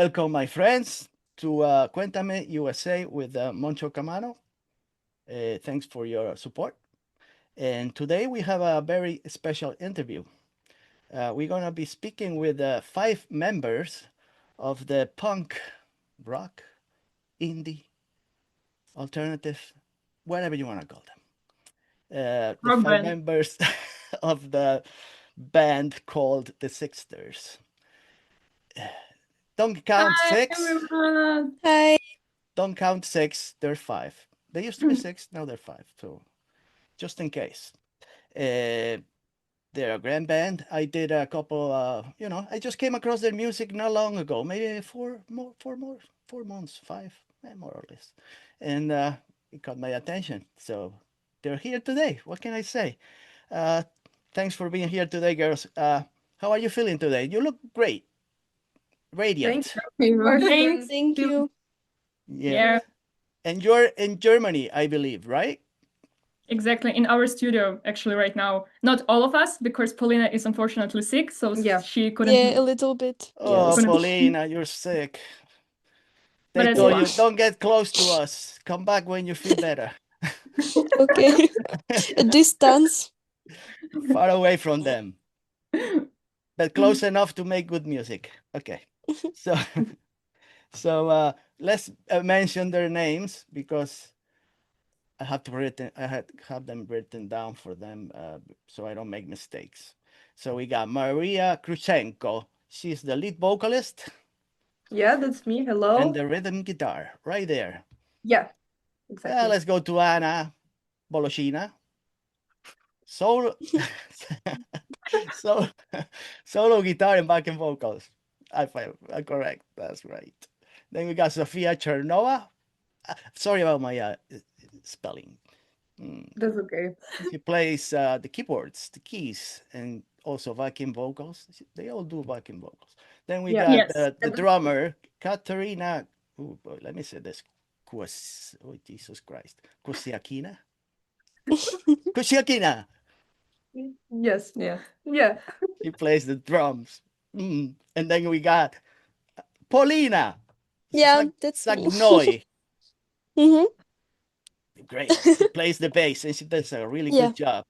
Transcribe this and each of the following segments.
Welcome, my friends, to Cuentame USA with Moncho Camano. Thanks for your support. And today we have a very special interview. We're going to be speaking with 5 members of the punk, rock, indie, alternative, whatever you want to call them. The Rock five band. members of the band called the Sixsters. Don't count Hi, six. everyone. Hi. Don't count six. They're 5. They used to be 6. Now they're 5. So just in case. Uh, they're a grand band. I did a couple. I just came across their music not long ago. Maybe 4 months, 5, more or less, and it caught my attention. So they're here today. What can I say? Uh, thanks for being here today, girls. How are you feeling today? You look great, Thank radiant. you. Thanks. Thank you. Yeah. Yeah, And you're in Germany, I believe, right? exactly. In our studio, actually, right now. Not all of us, because Paulina is unfortunately sick, so Yeah. she couldn't. Yeah, a little bit. Oh, Yes. Paulina, you're sick. But They it's told Yeah. you, fine. don't get close to us. Come back when you feel better. Okay. A distance. Far away from them, but close enough to make good music. Okay. So, so let's mention their names because I had have them written down for them so I don't make mistakes. So we got Maria Krushenko. She's the lead vocalist Yeah, that's me. and Hello. the rhythm guitar right there. Yeah, exactly. Let's go to Anna Boloshina. Solo, so, solo guitar and backing vocals. I'm correct. That's right. Then we got Sofia Chernova. Sorry about my spelling. That's okay. She plays the keyboards, the keys, and also backing vocals. They all do backing vocals. Then we Yeah. got Yes. the drummer, Katerina. Boy, let me say this. Oh, Jesus Christ. Kusiakina? Kusiakina! Yes. Yeah. Yeah. He plays the drums. And then we got Paulina Yeah, that's me. Sagnoi. Mm-hmm. Great. She plays the bass and she does a really Yeah. good job.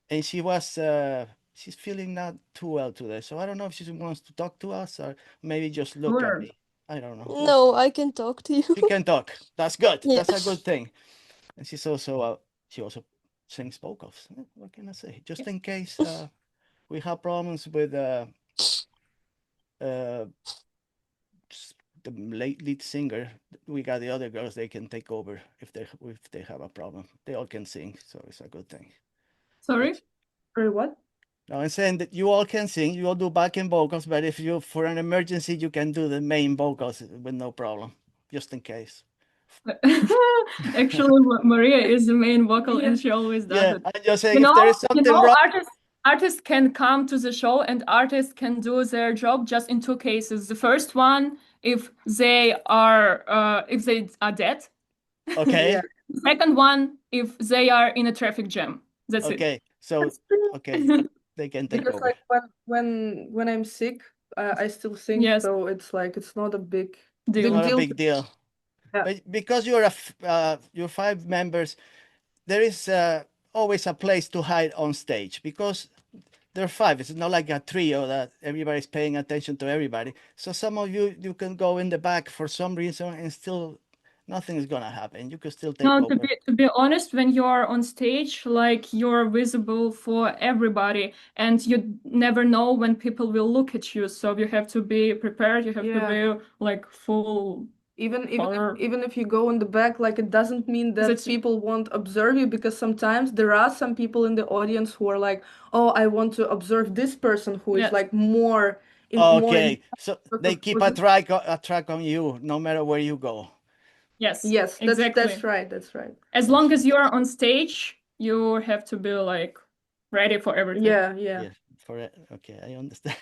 And she's feeling not too well today. So I don't know if she wants to talk to us or maybe just look at Sure. me. I don't know. We'll No, see. I can talk to you. She can talk. That's good. Yeah. That's a good thing. And she also sings vocals. What can I say? Just in case we have problems with uh, the late lead singer, we got the other girls. They can take over if they have a problem. They all can sing, so it's a good thing. Sorry? Or what? No, I'm saying that you all can sing. You all do backing vocals, but if you for an emergency, you can do the main vocals with no problem, just in case. Actually, Maria is the main vocal, Yeah. and she always does Yeah, it. I'm just You saying if there is know, something wrong. artists can come to the show and artists can do their job just in 2 cases. The first one, if they are dead. Okay, Yeah. The second one, if they are in a traffic jam. That's it. okay, so okay, they can take Because over. like when I'm sick, I still sing, Yes, so it's like it's not a big deal. Not a deal. big deal. Yeah. But because you're 5 members, there is always a place to hide on stage because there are 5. It's not like a trio that everybody's paying attention to everybody. So some of you can go in the back for some reason and still nothing is gonna happen. You can still take No, over. to be honest, when you are on stage, like you're visible for everybody, and you never know when people will look at you. So you have to be prepared. You have Yeah. to be like full power. Even if you go in the back, like it doesn't mean that That's people won't observe you, because sometimes there are some people in the audience who are like, oh, I want to observe this person who is Yes. like more in Okay, so sort they of keep a track on you no matter where you go. Yes, Yes, exactly. that's right. That's right. As long as you are on stage, you have to be like ready for everything. Yeah. Yeah, for it. Okay, I understand.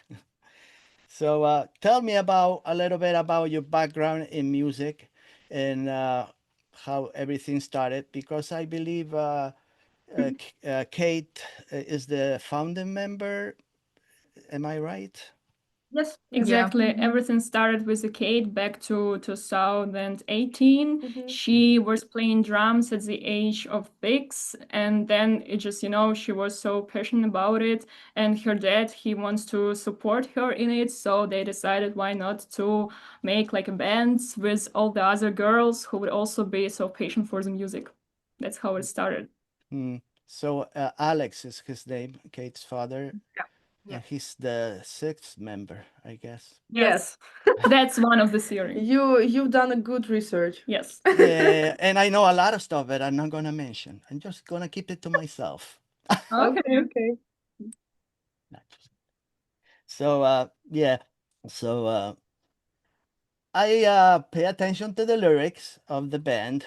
So tell me a little bit about your background in music and how everything started, because I believe Kate is the founding member. Am I right? Yes. Exactly. Mhm. Everything started with Kate back to 2018. Mhm. She was playing drums at the age of 6, and then it just, she was so passionate about it, and her dad, he wants to support her in it, so they decided why not to make like a band with all the other girls who would also be so passionate for the music. That's how it started. So Alex is his name, Kate's father, Yeah. and he's the sixth member, I guess. Yes. That's one of the theory. You've done a good research. Yes. Yeah, and I know a lot of stuff that I'm not gonna mention. I'm just gonna keep it to myself. Okay. So yeah, so I pay attention to the lyrics of the band.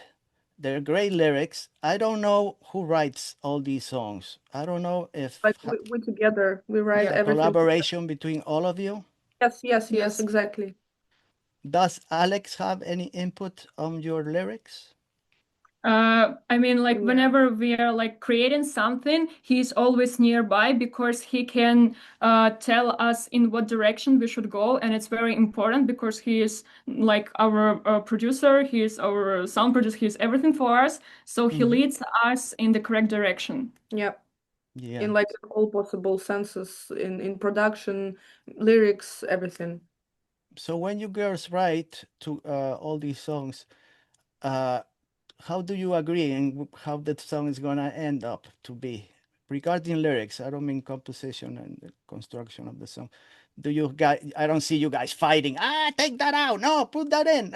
They're great lyrics. I don't know who writes all these songs. I don't know if Like we together, we write it's a everything. collaboration between all of you. Yes, exactly. Does Alex have any input on your lyrics? I mean, like Yeah. whenever we are like creating something, he's always nearby because he can tell us in what direction we should go, and it's very important because he is like our producer, he is our sound producer, he is everything for us. So he leads us in the correct direction. Yeah. Yeah. In like all possible senses, in production, lyrics, everything. So when you girls write to all these songs, how do you agree and how the song is gonna end up to be? Regarding lyrics, I don't mean composition and the construction of the song. Do you guys? I don't see you guys fighting. Take that out. No, put that in.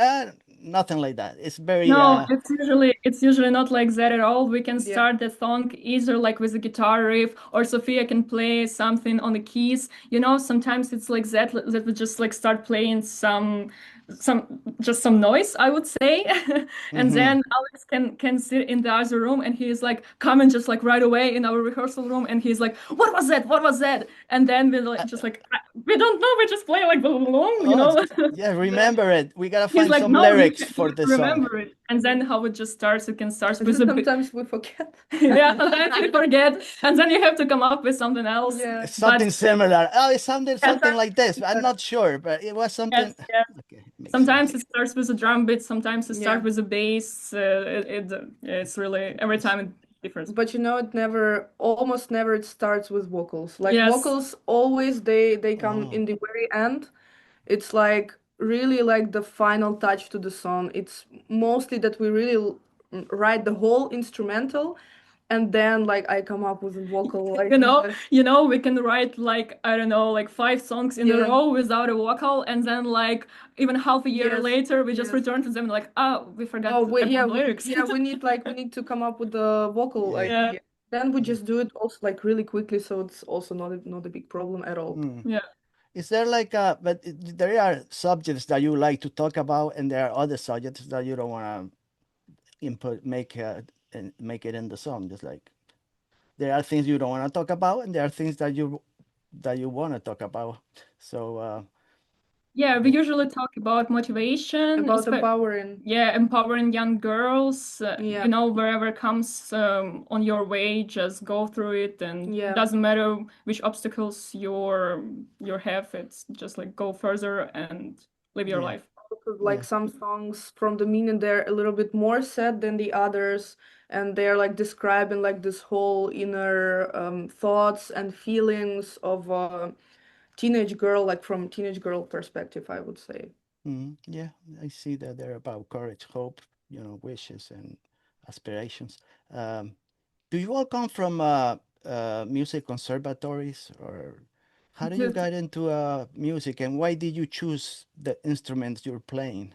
Nothing like that. It's very. No, it's usually not like that at all. We can Yeah. start the song either like with a guitar riff, or Sophia can play something on the keys. Sometimes it's like that we just like start playing some noise, I would say. And then Alex can sit in the other room and he's like coming just like right away in our rehearsal room and he's like, what was that? What was that? And then we like just like we don't know, we just play like Yeah, remember it. We gotta He's find like, some no, lyrics you for have the to song. remember it. And then how it just starts, you can start And with a bit. sometimes we forget. Yeah, sometimes we forget. And then you have to come up with something else. Yeah. It's something similar. Oh, it sounded something some- like this. I'm not sure, but it was something. Yes. Okay, makes Sometimes sense. it starts with a drum beat, sometimes it Yeah. starts with a bass. It's really, every time it's different. But it almost never it starts with vocals. Like Yes. vocals always they come in the very end. It's like really like the final touch to the song. It's mostly that we really write the whole instrumental, and then like I come up with a vocal. Like We can write like, I don't know, like 5 songs in a Yeah. row without a vocal, and then like even half a year Yes, later we just yes. return to them like, we forgot Oh, about yeah, lyrics. we need to come up with the vocal. Like Yeah. then we just do it also like really quickly, so it's also not a big problem at all. Yeah. Is there like but there are subjects that you like to talk about, and there are other subjects that you don't want to input, and make it in the song. Just like there are things you don't want to talk about, and there are things that you want to talk about. So Yeah, we usually talk about motivation, About empowering. empowering young girls. Yeah. Wherever comes on your way, just go through it, and Yeah. doesn't matter which obstacles you have. It's just like go further and live your Yeah. life. Like Yeah. some songs from the meaning, they're a little bit more sad than the others, and they're like describing like this whole inner thoughts and feelings of a teenage girl, like from teenage girl perspective, I would say. Yeah, I see that they're about courage, hope, wishes and aspirations. Do you all come from music conservatories, or how did you get into music, and why did you choose the instruments you're playing?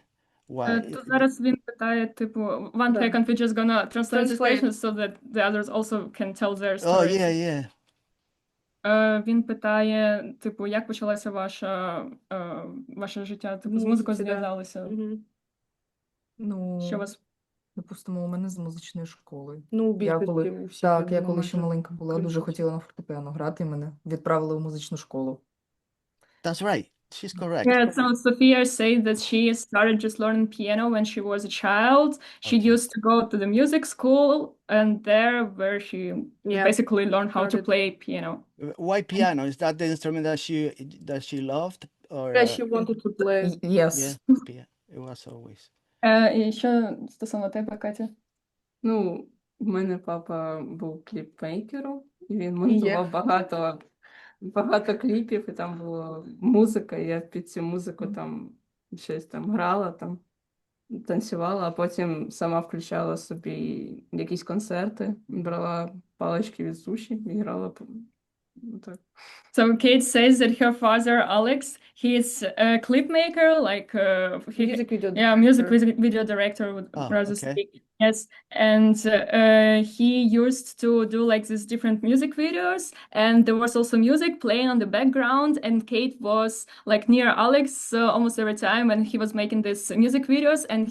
Why? Зараз він питає, типу, one Да. second, we're just gonna translate this Translate. question so that the others also can tell their Oh, stories. yeah. Він питає, типу, як почалося ваше життя, типу, з музикою Музиці, да. зв'язалися? Мгм. Ну, Що вас допустимо, у мене з музичної школи. Ну, у Я більшості коли, у всіх, так, я коли майже. ще маленька була, дуже хотіла на фортепіано грати, і мене відправили в музичну школу. That's right. She's correct. Yeah, so Sophia said that she started just learning piano when she was a child. She Okay. used to go to the music school, and there where she Yeah. basically learned how to Started. play piano. Why piano? Is that the instrument that she loved, or Yeah, she wanted to play. Yes. yeah, it was always. І що стосовно тебе, Катя? Ну, в мене папа був кліпмейкером, і він монтував багато кліпів, і там була музика, і я під цю музику там щось там грала, там танцювала, а потім сама включала собі якісь концерти, брала палички від суші і грала так. So Kate says that her father, Alex, he's a clip maker, like Music video music director. video director would rather okay. speak. Yes, and he used to do like these different music videos, and there was also music playing on the background, and Kate was like near Alex almost every time when he was making these music videos, and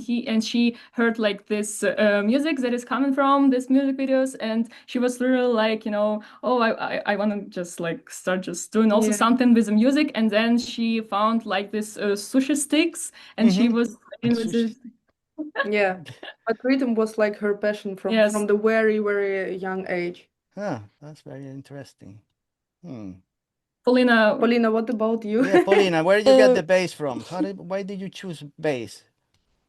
she heard like this music that is coming from these music videos, and she was really like, you know, oh, I want to just like start just doing also something with the music, and then she found like this sushi sticks, and she was playing with it. Yeah, but rhythm was like her passion from the very, very young age. Huh, that's very interesting. Paulina, what about you? Yeah, Paulina, where did you get the bass from? Why did you choose bass?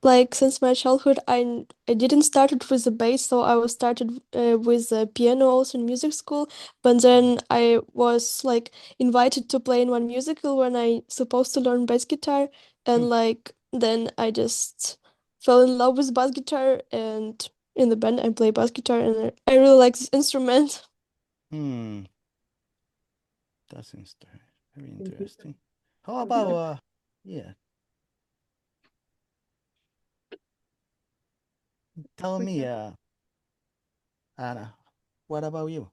Like since my childhood, I didn't start it with the bass, so I was started with the piano also in music school. But then I was like invited to play in one musical when I supposed to learn bass guitar, and like then I just fell in love with bass guitar, and in the band I play bass guitar, and I really like this instrument. That's very interesting. How about yeah? Tell me, Anna, what about you?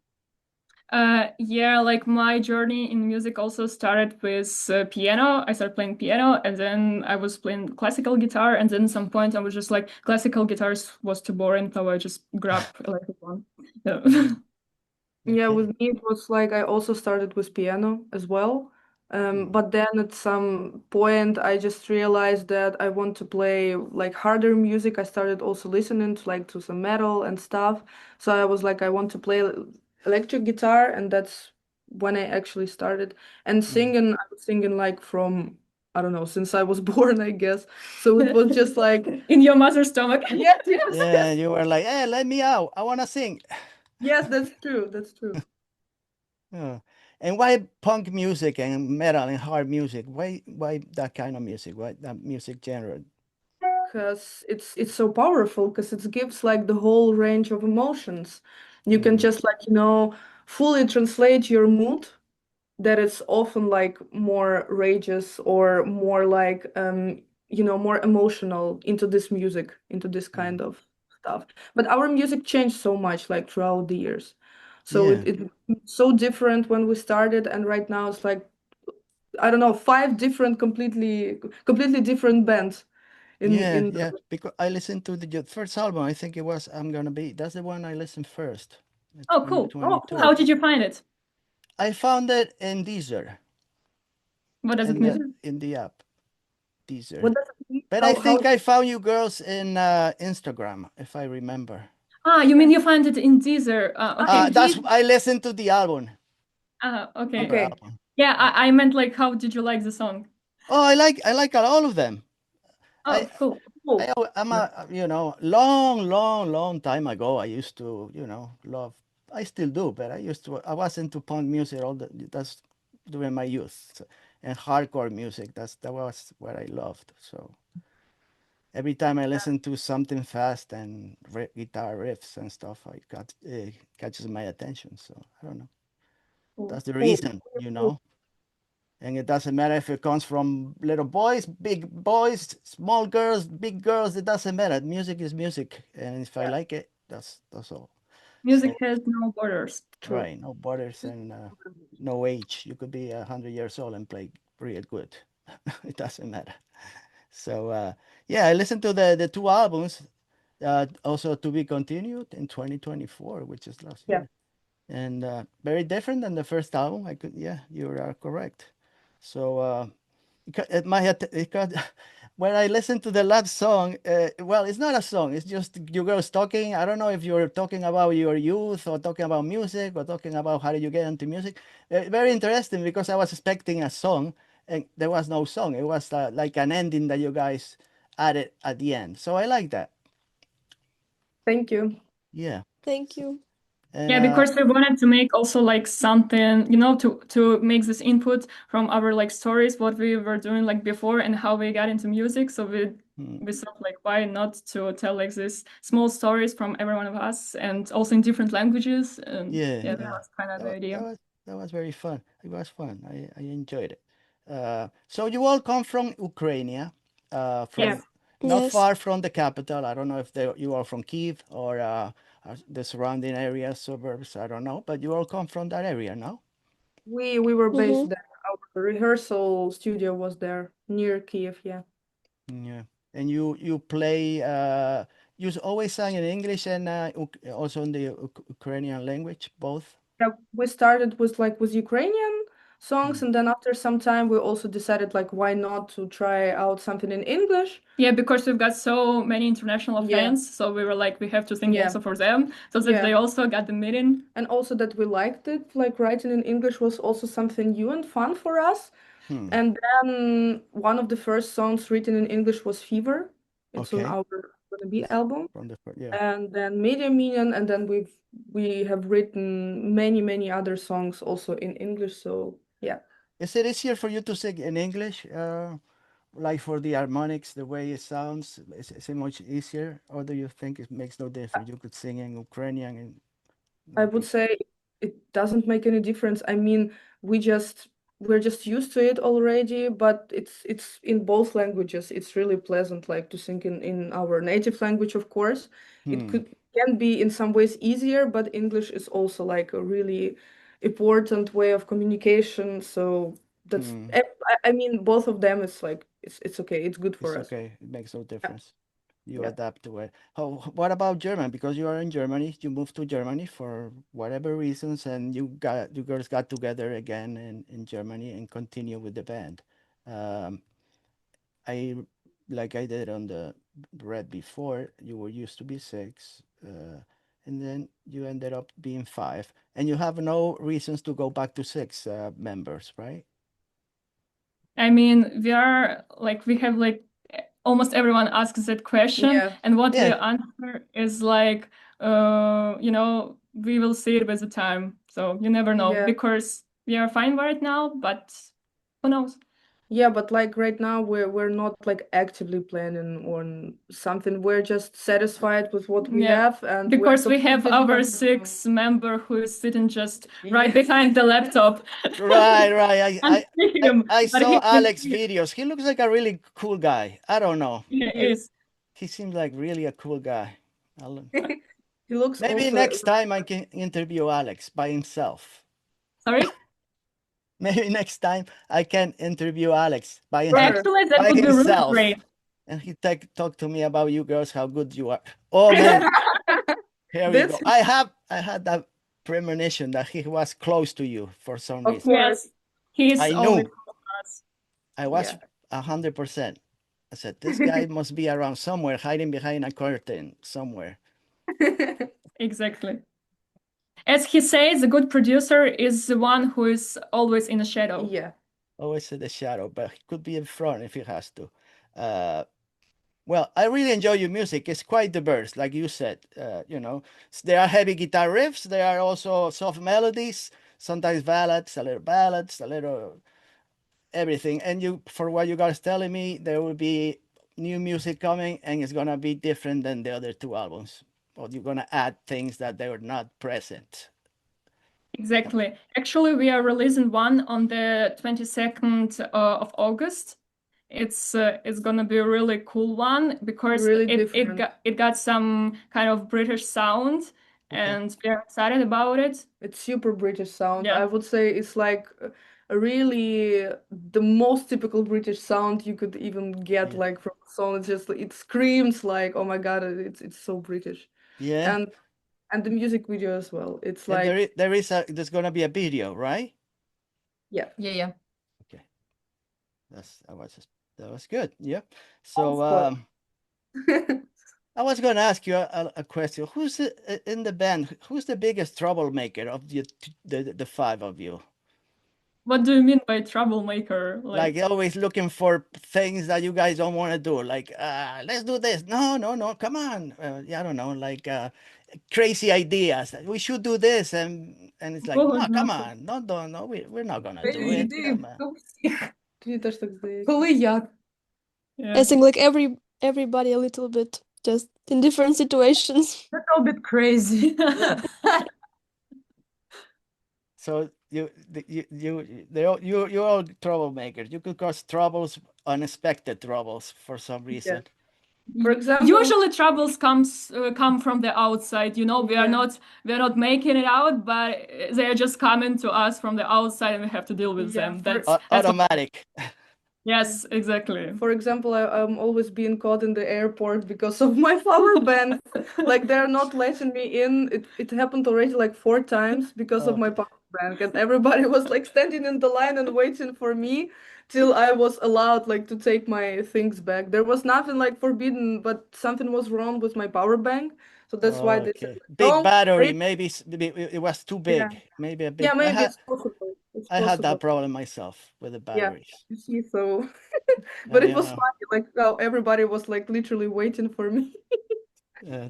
Yeah, like my journey in music also started with piano. I started playing piano, and then I was playing classical guitar, and then at some point I was just like, classical guitars was too boring, so I just grabbed electric one. Yeah, with me it was like I also started with piano as well. But then at some point I just realized that I want to play like harder music. I started also listening to some metal and stuff. So I was like, I want to play electric guitar, and that's when I actually started. And singing, I was singing like from, I don't know, since I was born, I guess. So it was just like in your mother's stomach. Yes. Yeah, you were like, hey, let me out. I want to sing. Yes, that's true. That's true. Yeah. And why punk music and metal and hard music? Why that kind of music? Why that music genre? Because it's so powerful, because it gives like the whole range of emotions. You can just like, fully translate your mood, that is often like more rageous or more like more emotional into this music, into this kind of stuff. But our music changed so much like throughout the years. So it's so different when we started, and right now it's like, I don't know, 5 different completely different bands. Yeah, because I listened to the first album. I think it was I'm Gonna Be. That's the one I listened first. Oh, cool. 2022. How did you find it? I found it in Deezer. What does it mean? In the app, Deezer. What does it mean? But I think I found you girls in Instagram, if I remember. Ah, you mean you find it in Deezer? Okay. That's I listened to the album. Okay. Album. Yeah, I meant like, how did you like the song? Oh, I like all of them. Oh, cool. I'm a long time ago. I used to love. I still do, but I was into punk music that's during my youth, and hardcore music. That was what I loved. So every time I listen to something fast and guitar riffs and stuff, catches my attention. So I don't know. That's the reason, And it doesn't matter if it comes from little boys, big boys, small girls, big girls. It doesn't matter. Music is music, and if I like it, that's all. Music has no borders. True. Right, no borders and no age. You could be 100 years old and play real good. It doesn't matter. So yeah, I listened to the 2 albums, also to be continued in 2024, which is last year, and very different than the first album. You are correct. So when I listened to the last song, well, it's not a song. It's just you girls talking. I don't know if you're talking about your youth or talking about music or talking about how did you get into music. Very interesting, because I was expecting a song, and there was no song. It was like an ending that you guys added at the end. So I like that. Thank you. Yeah. Thank you. And Yeah, because we wanted to make also like something, to make this input from our like stories, what we were doing like before and how we got into music. So we thought like, why not to tell like this small stories from every one of us and also in different languages. And yeah, that was kind of the idea. that was very fun. It was fun. I enjoyed it. So you all come from Ukraine, from Yes. not Yes. far from the capital. I don't know if you are from Kiev or the surrounding areas, suburbs. I don't know, but you all come from that area, no? We were based Mm-hmm. there. Our rehearsal studio was there near Kiev, yeah. Yeah. And you play. You always sang in English and also in the Ukrainian language, both. Yeah, we started with Ukrainian songs, and then after some time we also decided like why not to try out something in English. Yeah, because we've got so many international Yeah. fans, so we were like, we have to sing Yeah. also for them, so that Yeah. they also got the meaning. And also that we liked it, like writing in English was also something new and fun for us. And then one of the first songs written in English was Fever. It's on Okay. our Gonna Be album. From the yeah. And then Media Minion, and then we have written many other songs also in English. So yeah. Is it easier for you to sing in English, like for the harmonics, the way it sounds? Is it much easier, or do you think it makes no difference? You could sing in Ukrainian and I would say it doesn't make any difference. I mean, we're just used to it already, but it's in both languages. It's really pleasant, like to sing in our native language, of course. It can be in some ways easier, but English is also like a really important way of communication. So that's I mean, both of them is like it's okay. It's good for it's us. okay. It makes no difference. You Yeah. adapt to it. What about German? Because you are in Germany, you moved to Germany for whatever reasons, and you girls got together again in Germany and continue with the band. Um, I like I did on the read before, you were used to be six, and then you ended up being five, and you have no reasons to go back to six members, right? I mean, we have like almost everyone asks that question, Yeah. and what we Yeah. answer is like, we will see it with the time. So you never know, Yeah. because we are fine right now, but who knows? Yeah, but like right now we're not like actively planning on something. We're just satisfied with what we Yeah, have, and because we have supportive our of- sixth member who is sitting just right Yeah. behind the laptop. Right. And see him, I but saw he can Alex see it. videos. He looks like a really cool guy. I don't know. He is. He seems like really a cool guy. He looks Maybe also next time I can interview Alex by himself. Sorry? Maybe next time I can interview Alex by Sure. Actually, that by would be really himself. great. And he talk to me about you girls, how good you are. Oh man, here we go. This- I had that premonition that he was close to you for some Of reason. course. Yes, he's I always knew. close to us. I was Yeah. 100%. I said, this guy must be around somewhere, hiding behind a curtain somewhere. Exactly. As he says, a good producer is the one who is always in the shadow. Yeah. Always in the shadow, but he could be in front if he has to. Well, I really enjoy your music. It's quite diverse, like you said. There are heavy guitar riffs. There are also soft melodies, sometimes ballads, a little everything. And for what you guys telling me, there will be new music coming, and it's gonna be different than the other two albums. Or you're gonna add things that they were not present. Exactly. Actually, we are releasing one on the 22nd of August. It's gonna be a really cool one because Really it different. got some kind of British sound, and we are excited about it. It's super British sound. Yeah. I would say it's like a really the most typical British sound you could even get like from a song. It's just it screams like, oh my God, it's so British. Yeah. And the music video as well. It's And like there's gonna be a video, right? yeah. Є. Okay. That was good. Yeah. So Of I was gonna ask you a question. Who's in the band? Who's the biggest troublemaker of the five of you? What do you mean by troublemaker? Like always looking for things that you guys don't want to do. Like, let's do this. No, no, no. Come on. Yeah, I don't know. Like crazy ideas. We should do this, and it's like, no, come on. No, don't. No, we're not gonna do it. Ідеї Come on. у всіх. Мені теж так здається. Коли як? I Yeah. think like everybody a little bit just in different situations. A little bit crazy. So you're all troublemakers. You could cause troubles, unexpected troubles for some reason. For example, Usually troubles come from the outside. You know, we are not making it out, but they are just coming to us from the outside, and we have to deal with Yeah, them. for- That's what- Automatic. yes, exactly. for example, I'm always being caught in the airport because of my power bank. Like they're not letting me in. It happened already like 4 times because of my Okay. power bank, and everybody was like standing in the line and waiting for me till I was allowed like to take my things back. There was nothing like forbidden, but something was wrong with my power bank. So that's why they said, Okay. Big "No, battery. wait." Maybe it was too big. Yeah. Maybe a big. Yeah, maybe it's possible. It's I had that possible. problem myself with the batteries. You see, so but it was Yeah. funny, like how everybody was like literally waiting for me.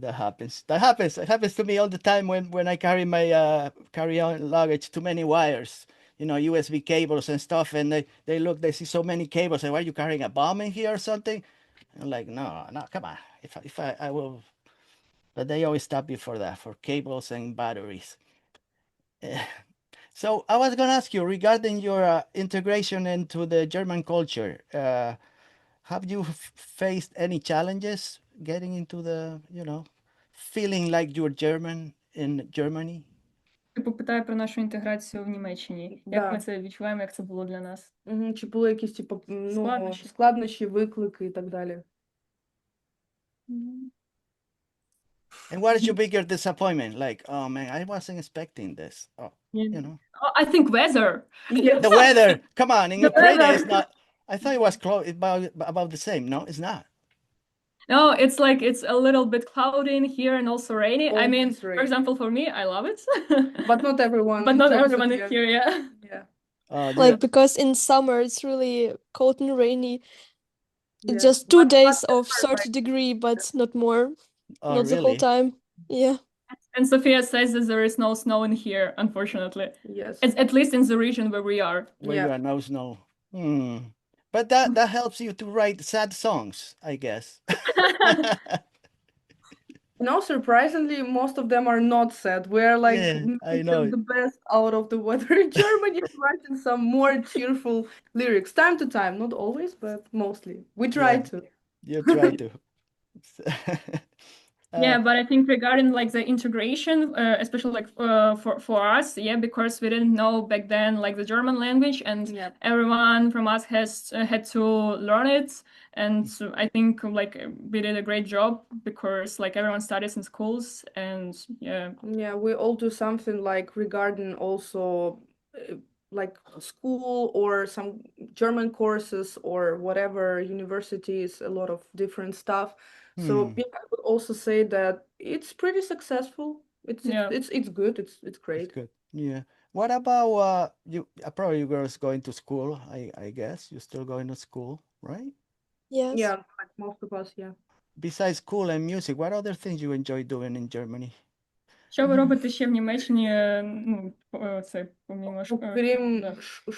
That happens. That happens. It happens to me all the time when I carry my carry-on luggage, too many wires, USB cables and stuff, and they see so many cables. And why are you carrying a bomb in here or something? I'm like, no, come on. If I will, but they always stop you for that, for cables and batteries. So I was gonna ask you regarding your integration into the German culture. Have you faced any challenges getting into the, feeling like you're German in Germany? Типу питаю про нашу інтеграцію в Німеччині. Як Да. ми це відчуваємо, як це було для нас? Чи були якісь типу, складнощі, виклики і так далі? And what is your bigger disappointment? Like, oh man, I wasn't expecting this. Oh, Yeah. Oh, I think weather. the weather. Come on, in The Ukraine weather. it's not. I thought it was about the same. No, it's not. No, it's like it's a little bit cloudy in here and also rainy. I mean, Always rain. for example, for me, I love it. But not everyone. But in not terms of everyone the- is here, yeah. Yeah. Like because in summer it's really cold and rainy. Yeah. It's just 2 But days of September, 30 degree, but not more. Oh, Not the whole really? time. Yeah. And Sophia says that there is no snow in here, unfortunately. Yes. At least in the region where we are. Where Yeah. you are no snow. But that helps you to write sad songs, I guess. No, surprisingly, most of them are not sad. We're like Yeah, I making know. the best out of the weather in Germany, writing some more cheerful lyrics. Time to time, not always, but mostly. We try Yeah. to. You try to. Yeah, but I think regarding like the integration, especially like for us, yeah, because we didn't know back then like the German language, and Yeah. everyone from us has had to learn it, and so I think like we did a great job because like everyone studies in schools, and yeah, Yeah, we all do something like regarding also like school or some German courses or whatever universities, a lot of different stuff. So yeah, I would also say that it's pretty successful. It's Yeah. it's good. It's It's great. good. Yeah. What about you? Probably you girls going to school, I guess. You're still going to school, right? Yes. Yeah, like most of us, yeah. Besides school and music, what other things you enjoy doing in Germany? Що ви робите ще в Німеччині? Ну, це помімо Окрім да.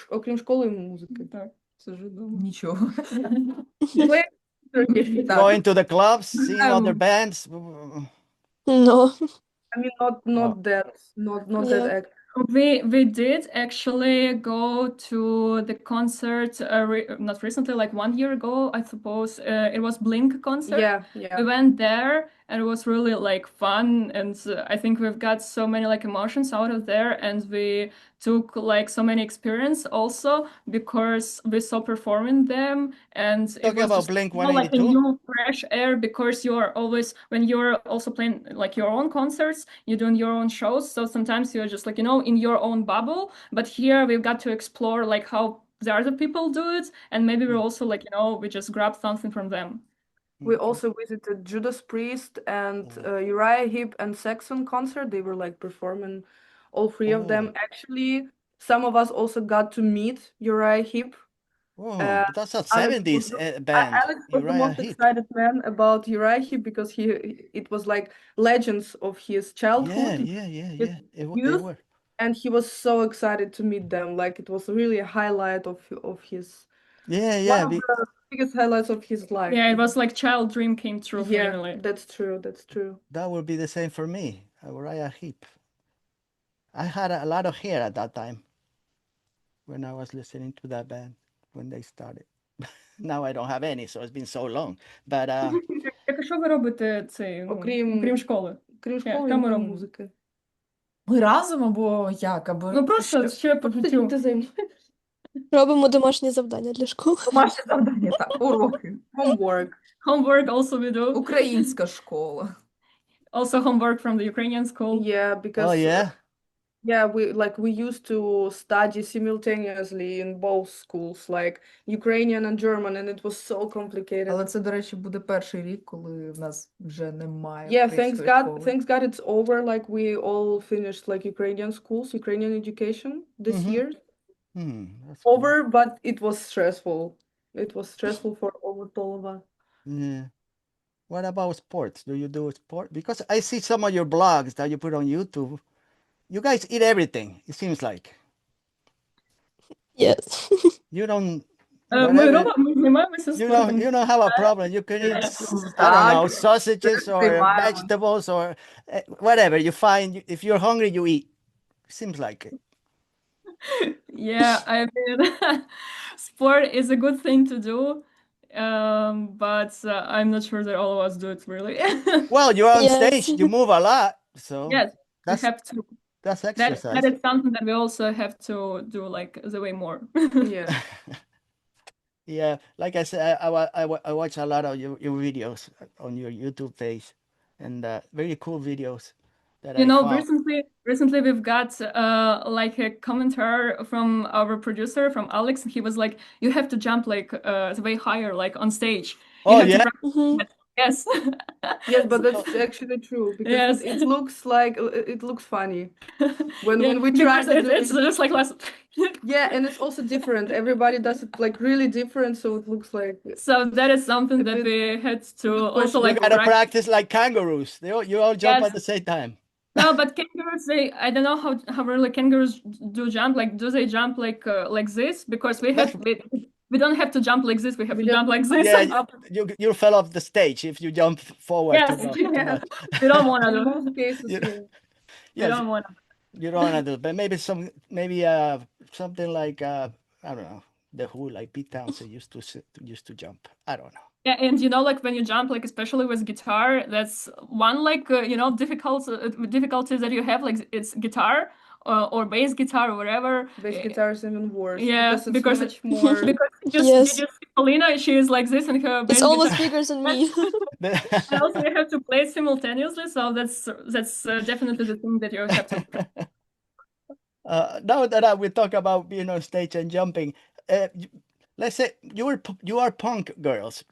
окрім школи і музики. Так. Сижу дома. Нічого. Так. Going to the clubs, seeing other Um, bands. No. I mean, not that Yeah. active. We did actually go to the concert not recently, like 1 year ago, I suppose. It was Blink concert. Yeah, We yeah. went there and it was really like fun, and I think we've got so many like emotions out of there, and we took like so many experience also because we saw performing them, and it Talking was about just, Blink like a 182? new fresh air, because you are always, when you're also playing like your own concerts, you're doing your own shows, so sometimes you're just like, in your own bubble, but here we've got to explore like how the other people do it, and maybe we're also like, we just grab something from them. We Okay. also visited Judas Priest and Uriah Heep and Saxon concert. They were like performing, all 3 of them. Oh. Actually, some of us also got to meet Uriah Heep. Oh, Uh, that's a Alex 70s was band, Alex was the Uriah most Heep. excited man about Uriah Heep because it was like legends of his Yeah, childhood, his they youth, were. and he was so excited to meet them. Like it was really a highlight of his Yeah, one of the biggest highlights of his life. Yeah, it was like child dream came true Yeah, finally. that's true. That's true. that would be the same for me, Uriah Heep. I had a lot of hair at that time when I was listening to that band when they started. Now I don't have any, so it's been so long. But Так, а що ви робите окрім школи? Крім Що школи, ми і робимо? музики. Ми разом або як? Або Ну просто ще по життю. Ти займаєшся? Робимо домашні завдання для школи. домашнє завдання, так, уроки. Homework. Homework also we do. Українська школа. Also homework from the Ukrainian school. Yeah, because yeah, we used to study simultaneously in both schools, like Ukrainian and German, and it was so complicated. Але це, до речі, буде перший рік, коли в нас вже немає Yeah, української школи. thanks God it's over. Like we all finished like Ukrainian schools, Ukrainian education this year. That's cool. Over, but it was stressful. It was stressful for almost all of us. Yeah. What about sports? Do you do sport? Because I see some of your blogs that you put on YouTube. You guys eat everything, it seems like. Yes. You don't Ми робимо, ми займаємося спортом. you don't have a problem. You can eat, I don't know, sausages or vegetables or whatever you find. If you're hungry, you eat. Seems like it. Yeah, I mean, sport is a good thing to do, but I'm not sure that all of us do it really. Well, you're on Yes. stage, you move a lot, so Yes, we that's have to. that's That exercise. is something that we also have to do like the way more. Yeah. Yeah, like I said, I watch a lot of your videos on your YouTube page, and very cool videos that You I know, found. recently we've got like a commentary from our producer, from Alex, and he was like, "You have to jump like way higher, like on stage. You Oh, have to yeah? practice Mhm. that." Yes. Yes, but that's actually true because Yes. it looks like it looks funny when Yeah, we try because to do it's just like last. Yeah, and it's also different. Everybody does it like really different, so it looks like So that is something A that bit- we had to good also question. You like gotta practice. practice like kangaroos. You all jump Yes. at the same time. No, but kangaroos, I don't know how really kangaroos do jump. Like, do they jump like this? Because we don't have to jump like this. We have We to just jump like this. Yeah, you fell off the stage if you jump forward Yes, too yeah. much. We don't want to in do. most cases, You- yeah. We Yes, don't want to. you don't wanna do, but maybe something like I don't know, the Who, like Pete Townsend used to jump. I don't know. Yeah, and you know, like when you jump, like especially with guitar, that's one like difficulty that you have. Like it's guitar or bass guitar or whatever. Bass guitar is even worse Yeah, because it's because much more. because Yes. did you see Paulina? She is like this, and her bass It's almost guitar. bigger than me. And also you have to play it simultaneously, so that's definitely the thing that you have to. Now that we talk about being on stage and jumping, let's say you are punk girls.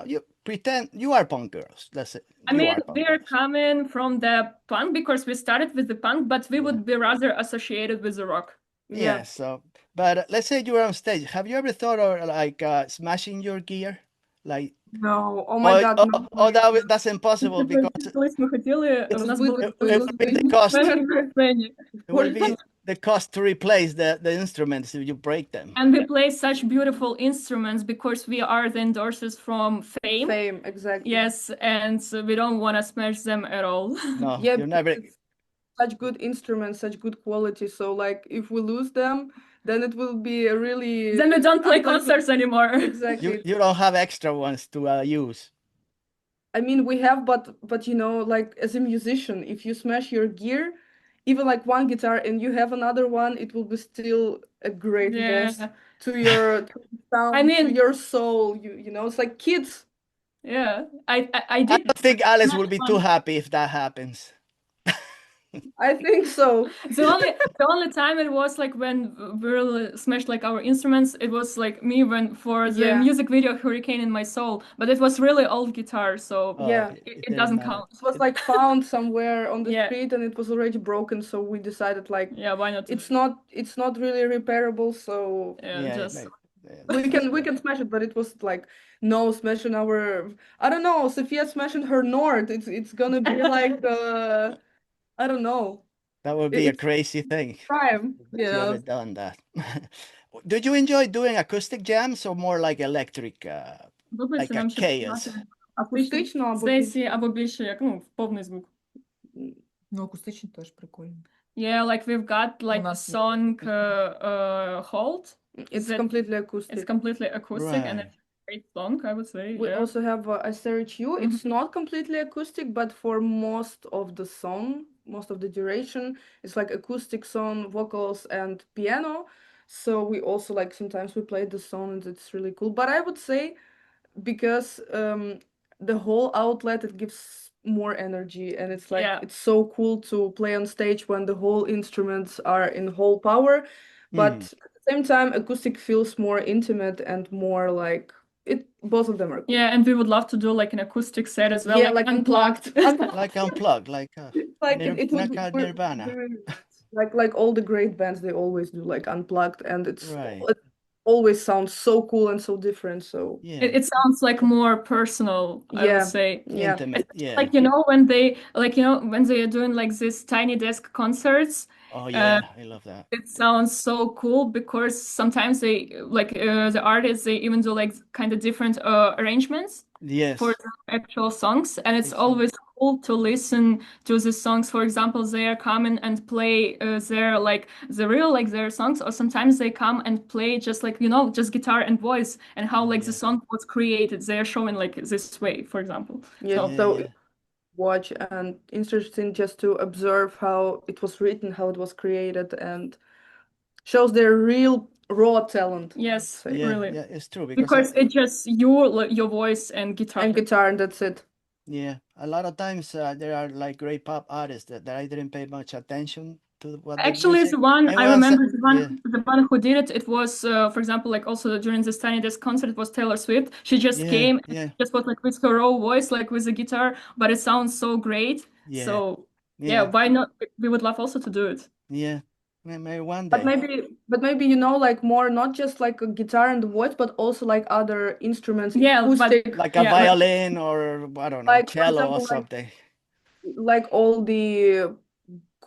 You pretend you are punk girls. Let's say I you mean, are punk we are girls. coming from the punk because we started with the punk, but we would be rather associated with the rock. Yeah. So, but let's say you are on stage. Have you ever thought of like smashing your gear, like? No, oh my God, no. That's impossible because Колись ми хотіли, у нас були it would be the cost. сцені. It would be the cost to replace the instruments if you break them. And we play such beautiful instruments because we are the endorsers from Fame. Fame, exactly. Yes, and we don't want to smash them at all. No, Yeah, you never. because it's such good instruments, such good quality. So like, if we lose them, then it will be a really. Then we don't play unpleasant- concerts anymore. Exactly. You don't have extra ones to use. I mean, we have, but you know, like as a musician, if you smash your gear, even like one guitar and you have another one, it will be still a great loss Yeah, to your sound, I mean- to your soul. You know, it's like kids. yeah. I I did. don't think Alice will be too happy if that happens. I think so. The only time it was like when we really smashed like our instruments, it was like me when for the Yeah. music video Hurricane in My Soul, but it was really old guitar, so Yeah. it didn't doesn't matter. count. It was like found somewhere on the Yeah. street and it was already broken, so we decided like Yeah, why not? it's not really repairable, so Yeah, just maybe, we can smash it, but it was like no smashing our, I don't know, Sophia smashing her Nord. It's gonna be like I don't know. that would be a It's crazy thing. crime. If you Yeah. ever done that. Did you enjoy doing acoustic jams or more like electric, like a chaos? Акустично або Сесії або більше як повний звук. Ну, акустичний теж прикольно. Yeah, like we've got like the нас є. song Hold. It's That- completely acoustic. It's completely acoustic and Right. it's a great song, I would say. We Yeah. also have SRHU. It's not completely acoustic, but for most of the song, most of the duration, it's like acoustic song, vocals, and piano. So we also like sometimes we play the song and it's really cool. But I would say because the whole outlet it gives more energy and it's like Yeah. it's so cool to play on stage when the whole instruments are in whole power. But at the same time, acoustic feels more intimate and more like it. Both of them are cool. Yeah, and we would love to do like an acoustic set as well, Yeah, like like unplugged. Like unplugged, like like it would like be Nirvana. like all the great bands they always do like unplugged and Right. it always sounds so cool and so different. So Yeah. It sounds like more personal, I Yeah. would say. yeah, Intimate. Yeah. Like when they are doing like these tiny desk concerts, Oh yeah, I love that. it sounds so cool because sometimes they like the artists they even do like kind of different arrangements Yes. for the actual songs, and it's Exactly. always cool to listen to the songs. For example, they are coming and play their like the real like their songs, or sometimes they come and play just like just guitar and voice and how like the Yeah. song was created. They are showing like this way, for example. yeah. So, So Yeah. watch and interesting just to observe how it was written, how it was created, and shows their real raw talent. yes, say. Yeah, really. yeah, it's true because Because it's just your voice and guitar. And guitar, and that's it. yeah, a lot of times there are like great pop artists that I didn't pay much attention to what they Actually, music. the one And I once, remember, yeah, the one who did it, it was, for example, like also during this Tiny Desk concert, it was Taylor Swift. She just yeah, came yeah, and just was like with her raw voice, like with the guitar, but it sounds so great. yeah, So yeah, yeah, why not? We would love also to do it. yeah. Maybe one But day. maybe like more not just like a guitar and the voice, but also like other instruments, Yeah, but- acoustic, Like a Yeah, violin or I don't know, Like, for cello or example, like- something. like all the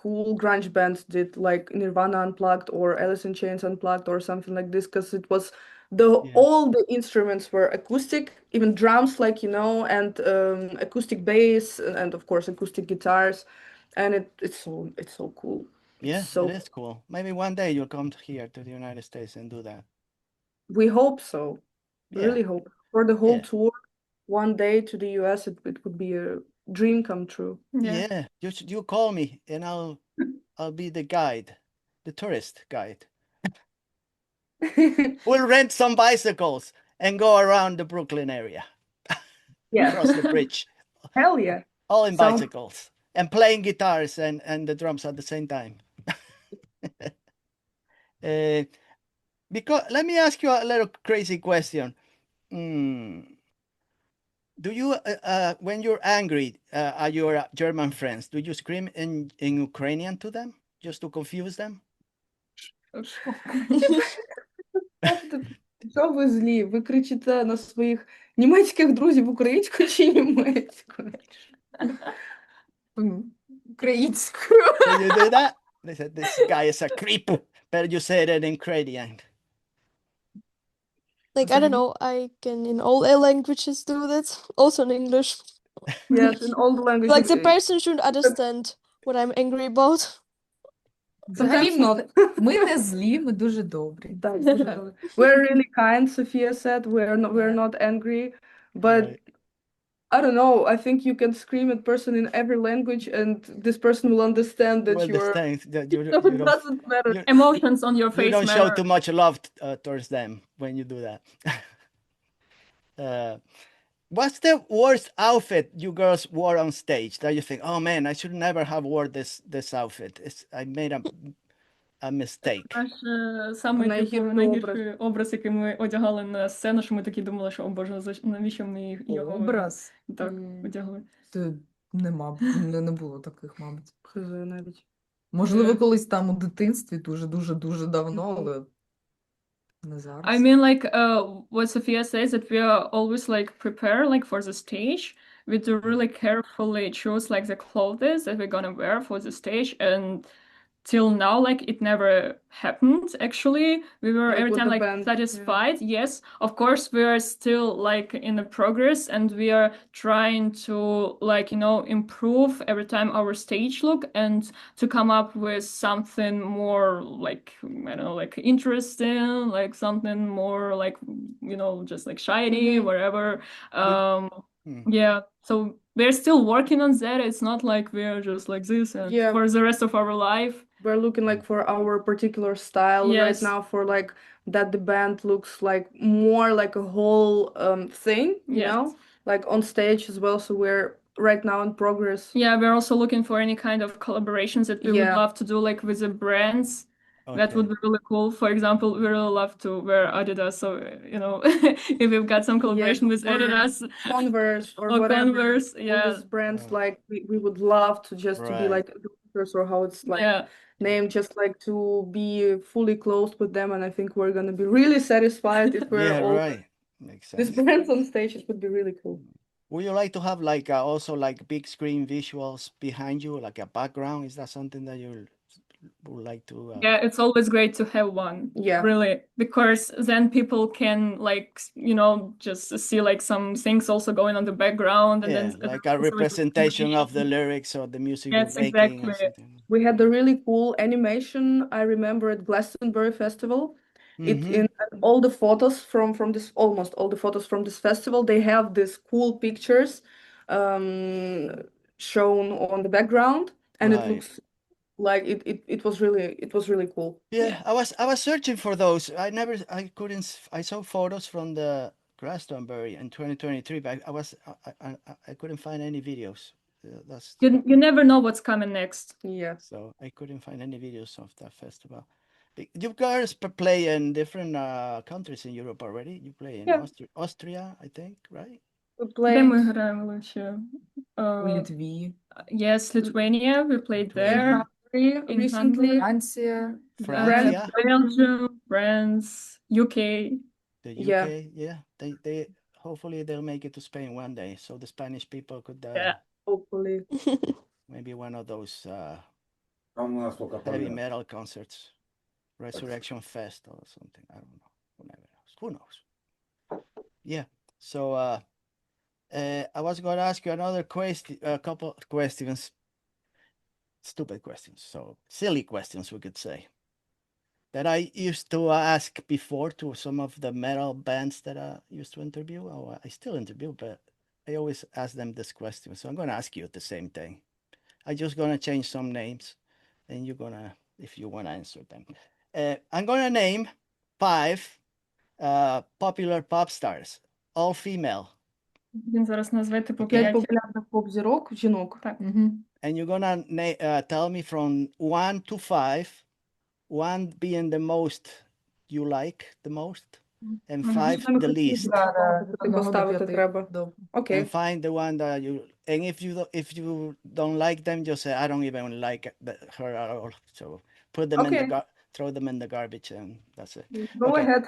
cool grunge bands did, like Nirvana Unplugged or Alice in Chains Unplugged or something like this, because it was Yeah. all the instruments were acoustic, even drums, like and acoustic bass and of course acoustic guitars, and it's so cool. Yeah, So it is cool. Maybe one day you'll come here to the United States and do that. we hope so. Yeah. Really hope for the whole Yeah. tour. One day to the US, it would be a dream come true. yeah. Yeah, you call me and I'll be the guide, the tourist guide. We'll rent some bicycles and go around the Brooklyn area, Yeah, across the bridge, hell yeah. all in Sounds- bicycles and playing guitars and the drums at the same time. Because let me ask you a little crazy question. Do you, when you're angry at your German friends, do you scream in Ukrainian to them just to confuse them? Що ви злі? Ви кричите на своїх німецьких друзів українською чи німецькою? Українською. Do you do that? They said this guy is a creep, but you said it in Ukrainian. Like, I don't know, I can in all languages do that, also in English. Yes, in all the languages. Like, the person should understand what I'm angry about. Взагалі, ми не злі, ми дуже добрі. Так, дуже добре. We're really kind, Sophia said. We're not angry, but Right. I don't know. I think you can scream at person in every language, and this person will understand that Well, you're. the thing that you So it don't, doesn't matter. you, Emotions on your you face don't show matter. too much love towards them when you do that. What's the worst outfit you girls wore on stage that you think, oh man, I should never have worn this outfit. I made a mistake. Наш самий найгірший образ, який ми одягали на сцену, що ми такі думали, що, о Боже, навіщо ми його Образ? так одягли? Це не було таких, мабуть. навіть. Можливо, колись там у дитинстві дуже давно, але не I зараз. mean, like, what Sophia says, that we are always like prepare like for the stage. We do really carefully choose like the clothes that we're gonna wear for the stage, and till now, like it never happened. Actually, we were Like every with time the like band, satisfied. Yes, of course, we are still like in the progress, and we are trying to like improve every time our stage look, and to come up with something more like I don't know, like interesting, like something more like just like shiny, wherever. Yeah, so we're still working on that. It's not like we're just like this and for the rest of our life. We're looking like for our particular style right Yes. now, for like that the band looks like more like a whole thing, you Yes. know, like on stage as well. So we're right now in progress. Yeah, we're also looking for any kind of collaborations that we would love to do, like with the brands. That would be really cool. For example, we really love to wear Adidas. So, if we've got some collaboration with or Adidas Converse or or whatever, Converse, all these brands, like we would love to just to be like Troublemakers, or how it's like named, just like to be fully closed with them. And I think we're gonna be really satisfied if we're all Makes sense. these brands on stage. It would be really cool. Would you like to have like also like big screen visuals behind you, like a background? Is that something that you would like to? Yeah, it's always great to have one. Yeah. Really, because then people can like just see like some things also going on the background, and then like a representation of the lyrics or the music Yes, you're making. exactly. We had a really cool animation, I remember, at Glastonbury Festival. In all the photos from this, almost all the photos from this festival, they have these cool pictures shown on the background, and it looks like it was really cool. Yeah, I was searching for those. I saw photos from the Glastonbury in 2023, but I couldn't find any videos. You never know what's coming next. Yeah. So I couldn't find any videos of that festival. You guys play in different countries in Europe already. You play in Austria, I think, right? We played. Де ми граємо ще? У Литві. Yes, Lithuania. We played there. Recently. Франція. Belgium, France, UK. The UK, yeah. They hopefully they'll make it to Spain one day, so the Spanish people could hopefully maybe one of those heavy metal concerts, Resurrection Fest or something. I don't know. Who knows? Yeah. So I was going to ask you another question, a couple of questions, stupid questions, so silly questions we could say, that I used to ask before to some of the metal bands that I used to interview, or I still interview, but I always ask them this question. So I'm going to ask you the same thing. I'm just going to change some names, and you're going to, if you want to answer them. I'm going to name 5 popular pop stars, all female. Він зараз назве типу 5 популярних поп-зірок, жінок. Так. And you're going to tell me from 1 to 5, 1 being the most you like the most, and 5 the least. Поставити треба. Okay. And find the one that you, and if you don't like them, just say I don't even like her at all. So put them in the throw them in the garbage, and that's it. Go ahead.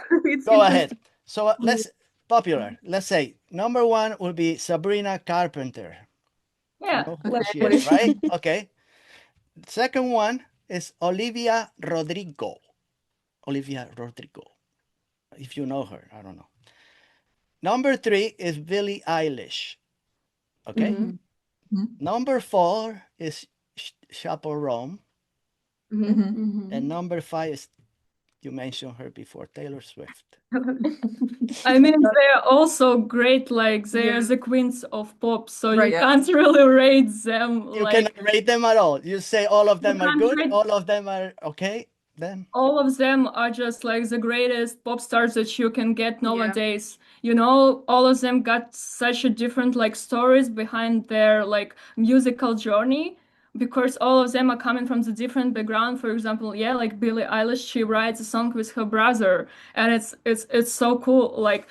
Go ahead. So let's popular. Let's say number 1 will be Sabrina Carpenter. Yeah. You know who she is, right? Okay. Second one is Olivia Rodrigo. If you know her, I don't know. Number 3 is Billie Eilish. Okay. Number 4 is Chappell Roan. And number 5 is, you mentioned her before, Taylor Swift. I mean, they're also great, like they're the queens of pop, so you can't really rate them. You cannot rate them at all. You say all of them are good, rate... all of them are okay. them? All of them are just like the greatest pop stars that you can get Yeah. nowadays. You know, all of them got such a different like stories behind their like musical journey because all of them are coming from the different background. For example, yeah, like Billie Eilish, she writes a song with her brother, and it's so cool. Like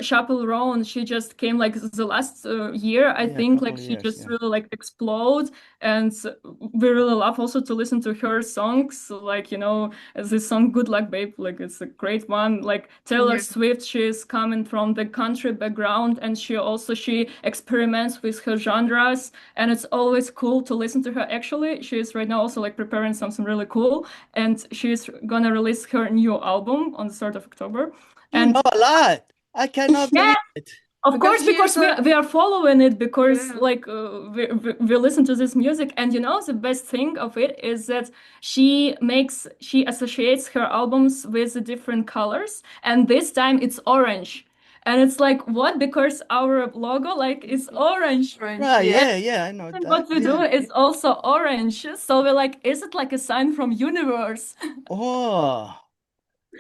Chappell Roan, she just came like the last year, I Yeah, think, like couple she years, just yeah. really like explode, and we really love also to listen to her songs. Like, you know, this song "Good Luck Babe," like it's a great one. Like Taylor Yeah. Swift, she is coming from the country background, and she experiments with her genres, and it's always cool to listen to her. Actually, she is right now also like preparing something really cool, and she's gonna release her new album on the 3rd of October. You And know a lot. I cannot yeah, believe it. of Because course, she because is a we are following it because yeah. like we listen to this music, and you know the best thing of it is that she associates her albums with the different colors, and this time it's orange, and it's like what? Because our logo like is orange. French. Right, Yeah. yeah, I know And that. what we do Yeah. is also orange. So we're like, is it like a sign from universe? Oh,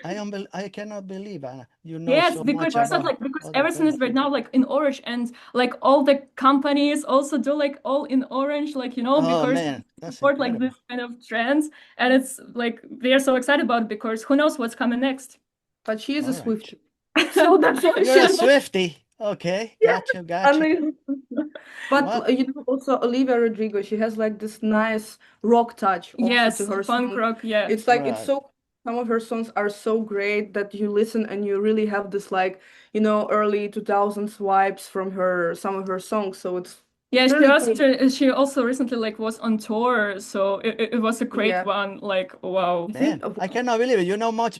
I cannot believe, Anna. You know Yes, so because much it's not about like because other everything is bands. right now like in orange, and like all the companies also do like all in orange, like you know, Oh because man, they that's support like incredible. this kind of trends, and it's like they're so excited about it because who knows what's coming next. But she is a All right. Swiftie. So that's why You're a she's Swiftie. Okay, yeah, gotcha. amazing. But What? you know, also Olivia Rodrigo, she has like this nice rock touch also Yes, to her punk song. rock, yeah. It's like it's Right. so some of her songs are so great that you listen and you really have this like, you know, early 2000s vibes from her some of her songs. So it's Yeah, really cool. she also recently like was on tour, so it was a great Yeah. one. Like wow. I think Man, I cannot believe it. You know much.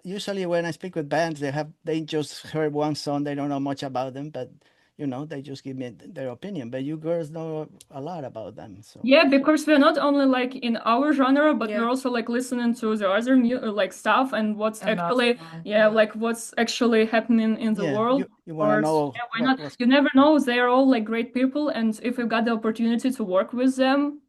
Usually when I speak with bands, they just heard one song. They don't know much about them, but you know they just give me their opinion. But you girls know a lot about them. So Yeah, because we're not only like in our genre, but we're yeah. also like listening to the other like stuff and what's And actually that's yeah, like what's actually happening in the yeah, world. you want to Or know yeah, why what not? was. You never know. They are all like great people, and if we got the opportunity to work with them,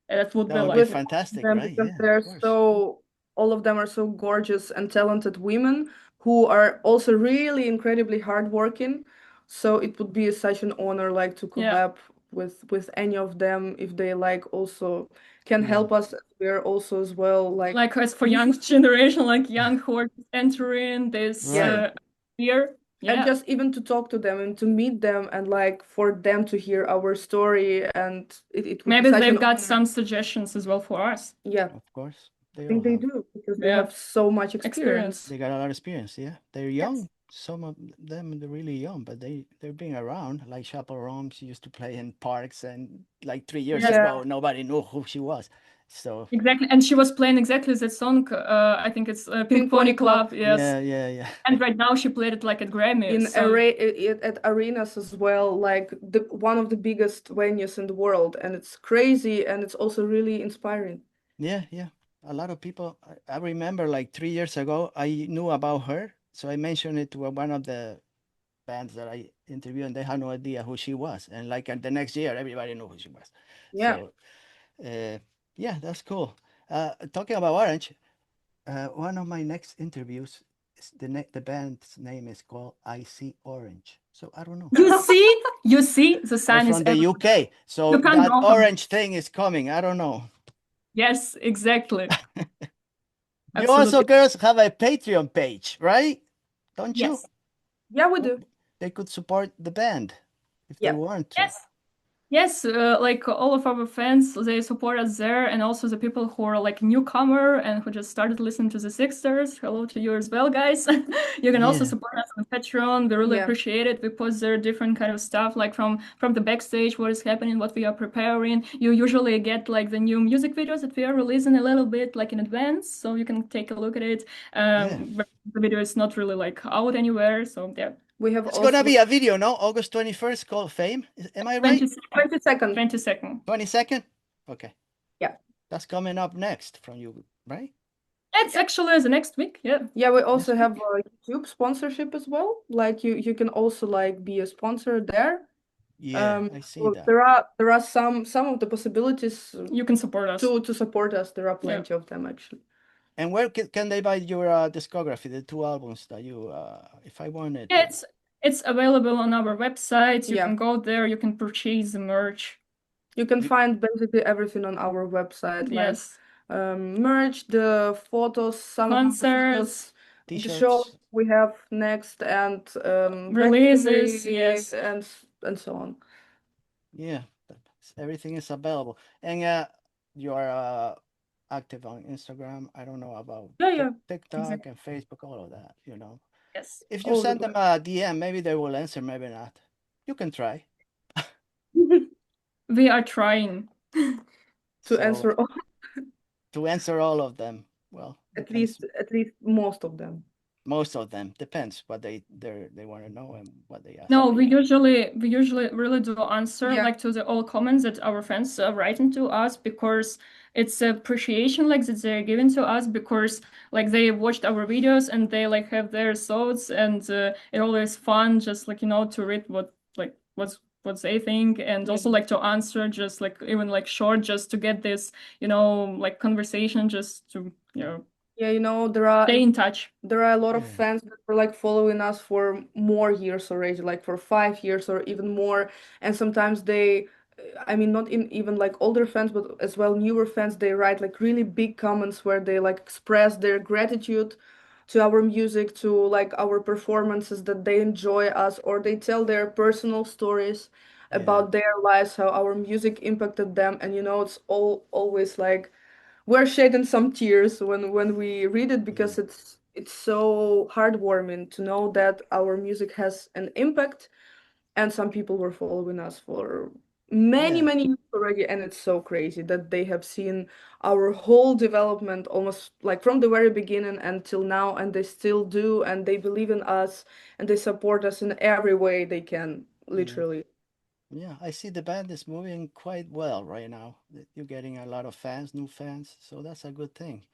that would be That would be like With fantastic, them right? because Yeah, they're of course. so all of them are so gorgeous and talented women who are also really incredibly hardworking. So it would be such an honor like to yeah. collab with any of them if they like also can Yeah. help us. We're also as well Like as for young generation, like young who are entering this Right. year. and Yeah. just even to talk to them and to meet them and like for them to hear our story and it would be Maybe such they've an got honor. some suggestions as well for us. Yeah, Of course, I they all think they have. do because they Yeah. have so much experience. They got a lot of experience. Yeah, they're Yes. young. Some of them they're really young, but they're being around. Like Chappell Roan, she used to play in parks, and like 3 years Yes. ago, nobody knew who she was. So Exactly, and she was playing exactly that song. I think it's Pink Pony Club. Yes, yeah. and right now she played it like at Grammy. In So at arenas as well, like the one of the biggest venues in the world, and it's crazy and it's also really inspiring. Yeah. A lot of people. I remember like 3 years ago, I knew about her, so I mentioned it to one of the bands that I interviewed, and they had no idea who she was. And like the next year, everybody knew who she was. Yeah. So, yeah, that's cool. Talking about Orange, one of my next interviews, is the band's name is called I See Orange. So I don't know. you see, the They're sign is from the everywhere. UK, so You can't that go from orange thing is coming. I don't know. Yes, exactly. You also Absolutely. girls have a Patreon page, right? Don't you? Yes. Yeah, we do. They could support the band if they Yeah. want to. Yes. Yes, like all of our fans, they support us there, and also the people who are like newcomer and who just started listening to the Sixsters. Hello to you as well, guys. You can also Yeah. support us on Patreon. We really Yeah. appreciate it. We post there different kind of stuff, like from the backstage, what is happening, what we are preparing. You usually get like the new music videos that we are releasing a little bit like in advance, so you can take a look at it. But the video is not really like out anywhere, so yeah. We have It's also gonna be a video, no? August 21st called Fame. Am I right? 22nd. 22nd. 22nd? Okay. Yeah. That's coming up next from you, right? It's actually the next week, yeah. Yeah, we also have a YouTube sponsorship as well. Like you can also like be a sponsor there. Yeah, I see So that. there are some of the possibilities You can support us. to support us. There are plenty of them actually. And where can they buy your discography, the 2 albums that you, if I wanted? Yeah, it's available on our website. You Yeah. can go there. You can purchase the merch. You can find basically everything on our website, like Yes, merch, the photos, some of the concerts, photos, the show T-shirts. we have next, and releases. registry Yes, and so on. Yeah, everything is available. And you are active on Instagram. I don't know about Yeah. TikTok exactly. and Facebook, all of that, you know. Yes. If you All the send them a DM, maybe they will answer, maybe not. You can try. We are trying. to So answer all, to answer all of them, well, at depends. least most of them. Most of them depends what they want to know and what they ask. No, for. we usually really do answer Yeah. like to the all comments that our fans are writing to us, because it's appreciation like that they're giving to us, because like they watched our videos and they like have their thoughts, and it always fun just like to read what they think, and also like to answer just like even like short, just to get this like conversation, just to Yeah, there are stay in touch. there are a lot of Yeah. fans that were like following us for more years already, like for 5 years or even more. And sometimes I mean, not even like older fans, but as well newer fans, they write like really big comments where they like express their gratitude to our music, to like our performances, that they enjoy us, or they tell their personal stories Yeah. about their lives, how our music impacted them. And it's always like we're shedding some tears when we read it, because it's so heartwarming to know that our music has an impact, and some people were following us for many Yeah. many years already, and it's so crazy that they have seen our whole development almost like from the very beginning until now, and they still do, and they believe in us, and they support us in every way they can, literally. Yeah, I see the band is moving quite well right now. You're getting a lot of fans, new fans, so that's a good thing.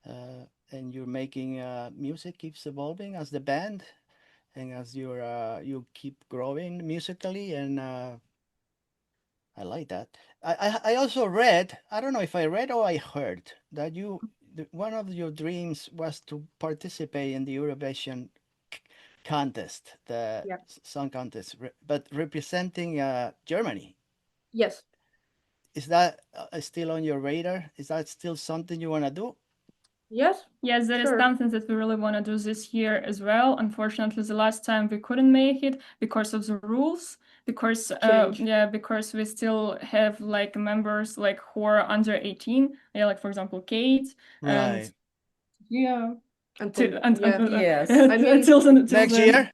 And you're making music keeps evolving as the band, and as you keep growing musically, and I like that. I also read, I don't know if I read or I heard that one of your dreams was to participate in the Eurovision contest, the Yeah. song contest, but representing Germany. Yes. Is that still on your radar? Is that still something you want to do? Yes. Yes, that is Sure. something that we really want to do this year as well. Unfortunately, the last time we couldn't make it because of the rules, because Change. because we still have like members like who are under 18. Yeah, like for example, Kate and Right. yeah, Until and Yes. I mean, till Next then. year?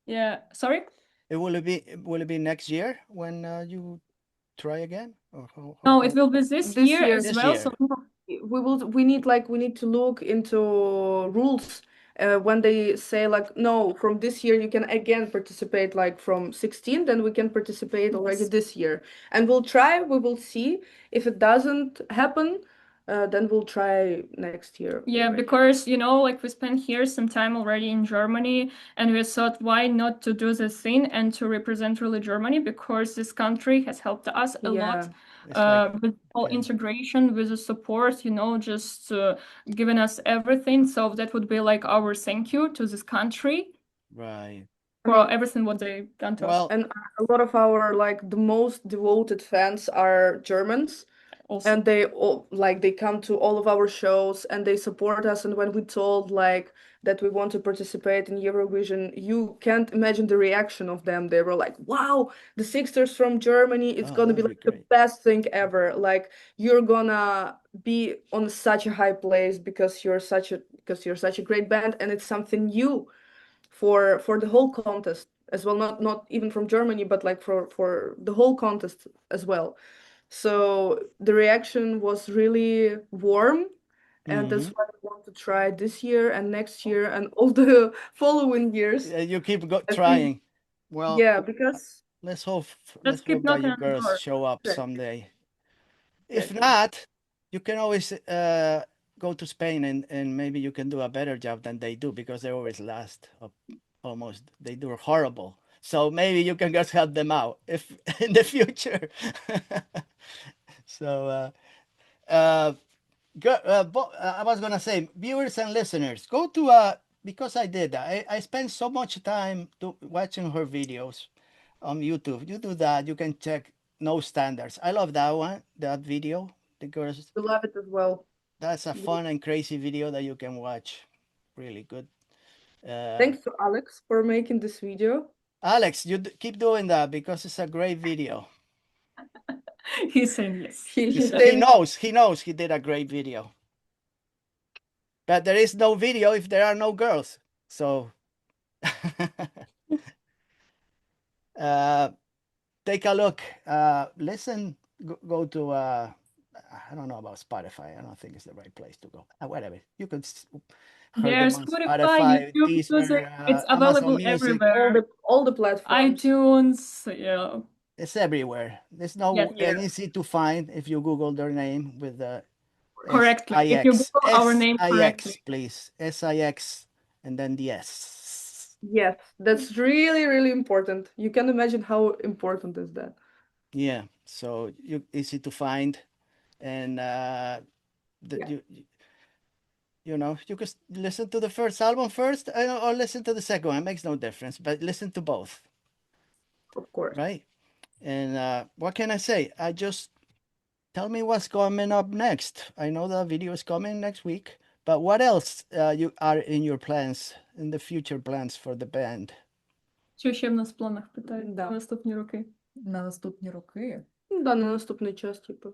Yeah, sorry. Will it be next year when you try again? Or No, it will be this This year year. as This well. year. So we need to look into rules when they say like, no, from this year you can again participate, like from 16, then we can participate already yes. this year, and we will see. If it doesn't happen, then we'll try next year Yeah, already. because like we spent here some time already in Germany, and we thought why not to do this thing and to represent really Germany, because this country has helped us a lot It's like, with all okay, integration, with the support, just giving us everything. So that would be like our thank you to this country right. I for mean, everything what they've done to us. Well, and a lot of our like the most devoted fans are Germans. Also, And they all like they come to all of our shows and they support us. And when we told like that we want to participate in Eurovision, you can't imagine the reaction of them. They were like, wow, the Sixsters from Germany, it's oh, gonna that be would be like the great. best thing ever. Like you're gonna be on such a high place because you're such a great band, and it's something new for the whole contest as well. Not even from Germany, but like for the whole contest as well. So the reaction was really warm, and that's Hmm. why we want to try this year and next year and all the following years. You keep I think, trying. Well, yeah, because let's hope just keep that knocking you on the girls door. show up exactly, someday. If exactly. not, you can always go to Spain, and maybe you can do a better job than they do, because they always last almost. They do horrible. So maybe you can just help them out if in the future. So I was gonna say, viewers and listeners, go to because I did that. I spent so much time watching her videos on YouTube. You do that, you can check No Standards. I love that one, that video, because I love it as well. that's a fun and crazy video that you can watch. Really good. Thanks to Alex for making this video. Alex, you keep doing that because it's a great video. He's saying yes. He knows he did a great video. But there is no video if there are no girls. So take a look. Listen, go to I don't know about Spotify. I don't think it's the right place to go. Whatever. You could heard There's them on Spotify, YouTube Deezer, Music. It's Amazon available Music. everywhere. All the platforms. iTunes, yeah. It's everywhere. There's no Yes. easy to find if you Google their name with the Correctly. If you SIX. Google our name correctly. SIX, please. SIX and then the S. Yes, that's really, really important. You can imagine how important is that. Yeah, so easy to find, and you know, you could listen to the first album first or listen to the second one. It makes no difference, but listen to both. Of course. Right? And what can I say? Tell me what's coming up next. I know the video is coming next week, but what else you are in your plans, in the future plans for the band? Що ще в нас в планах питають Да. на наступні роки? На наступні роки. Да, на наступний час, типу.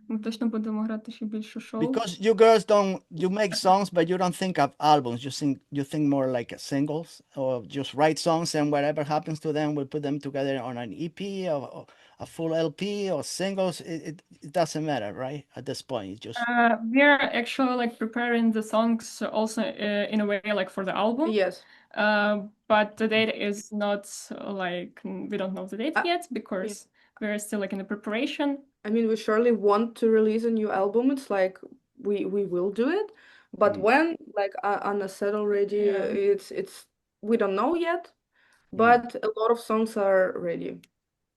Ми точно будемо грати ще більше шоу. Because you girls you make songs, but you don't think of albums. You think more like singles, or just write songs and whatever happens to them, we'll put them together on an EP or a full LP or singles. It doesn't matter, right? At this point, it's just We're actually like preparing the songs also in a way like for the album. Yes. But the date is not like we don't know the date yet because we're still like in the preparation. I mean, we surely want to release a new album. It's like we will do it, but when, like Anna said already, it's we don't know yet, but a lot of songs are ready.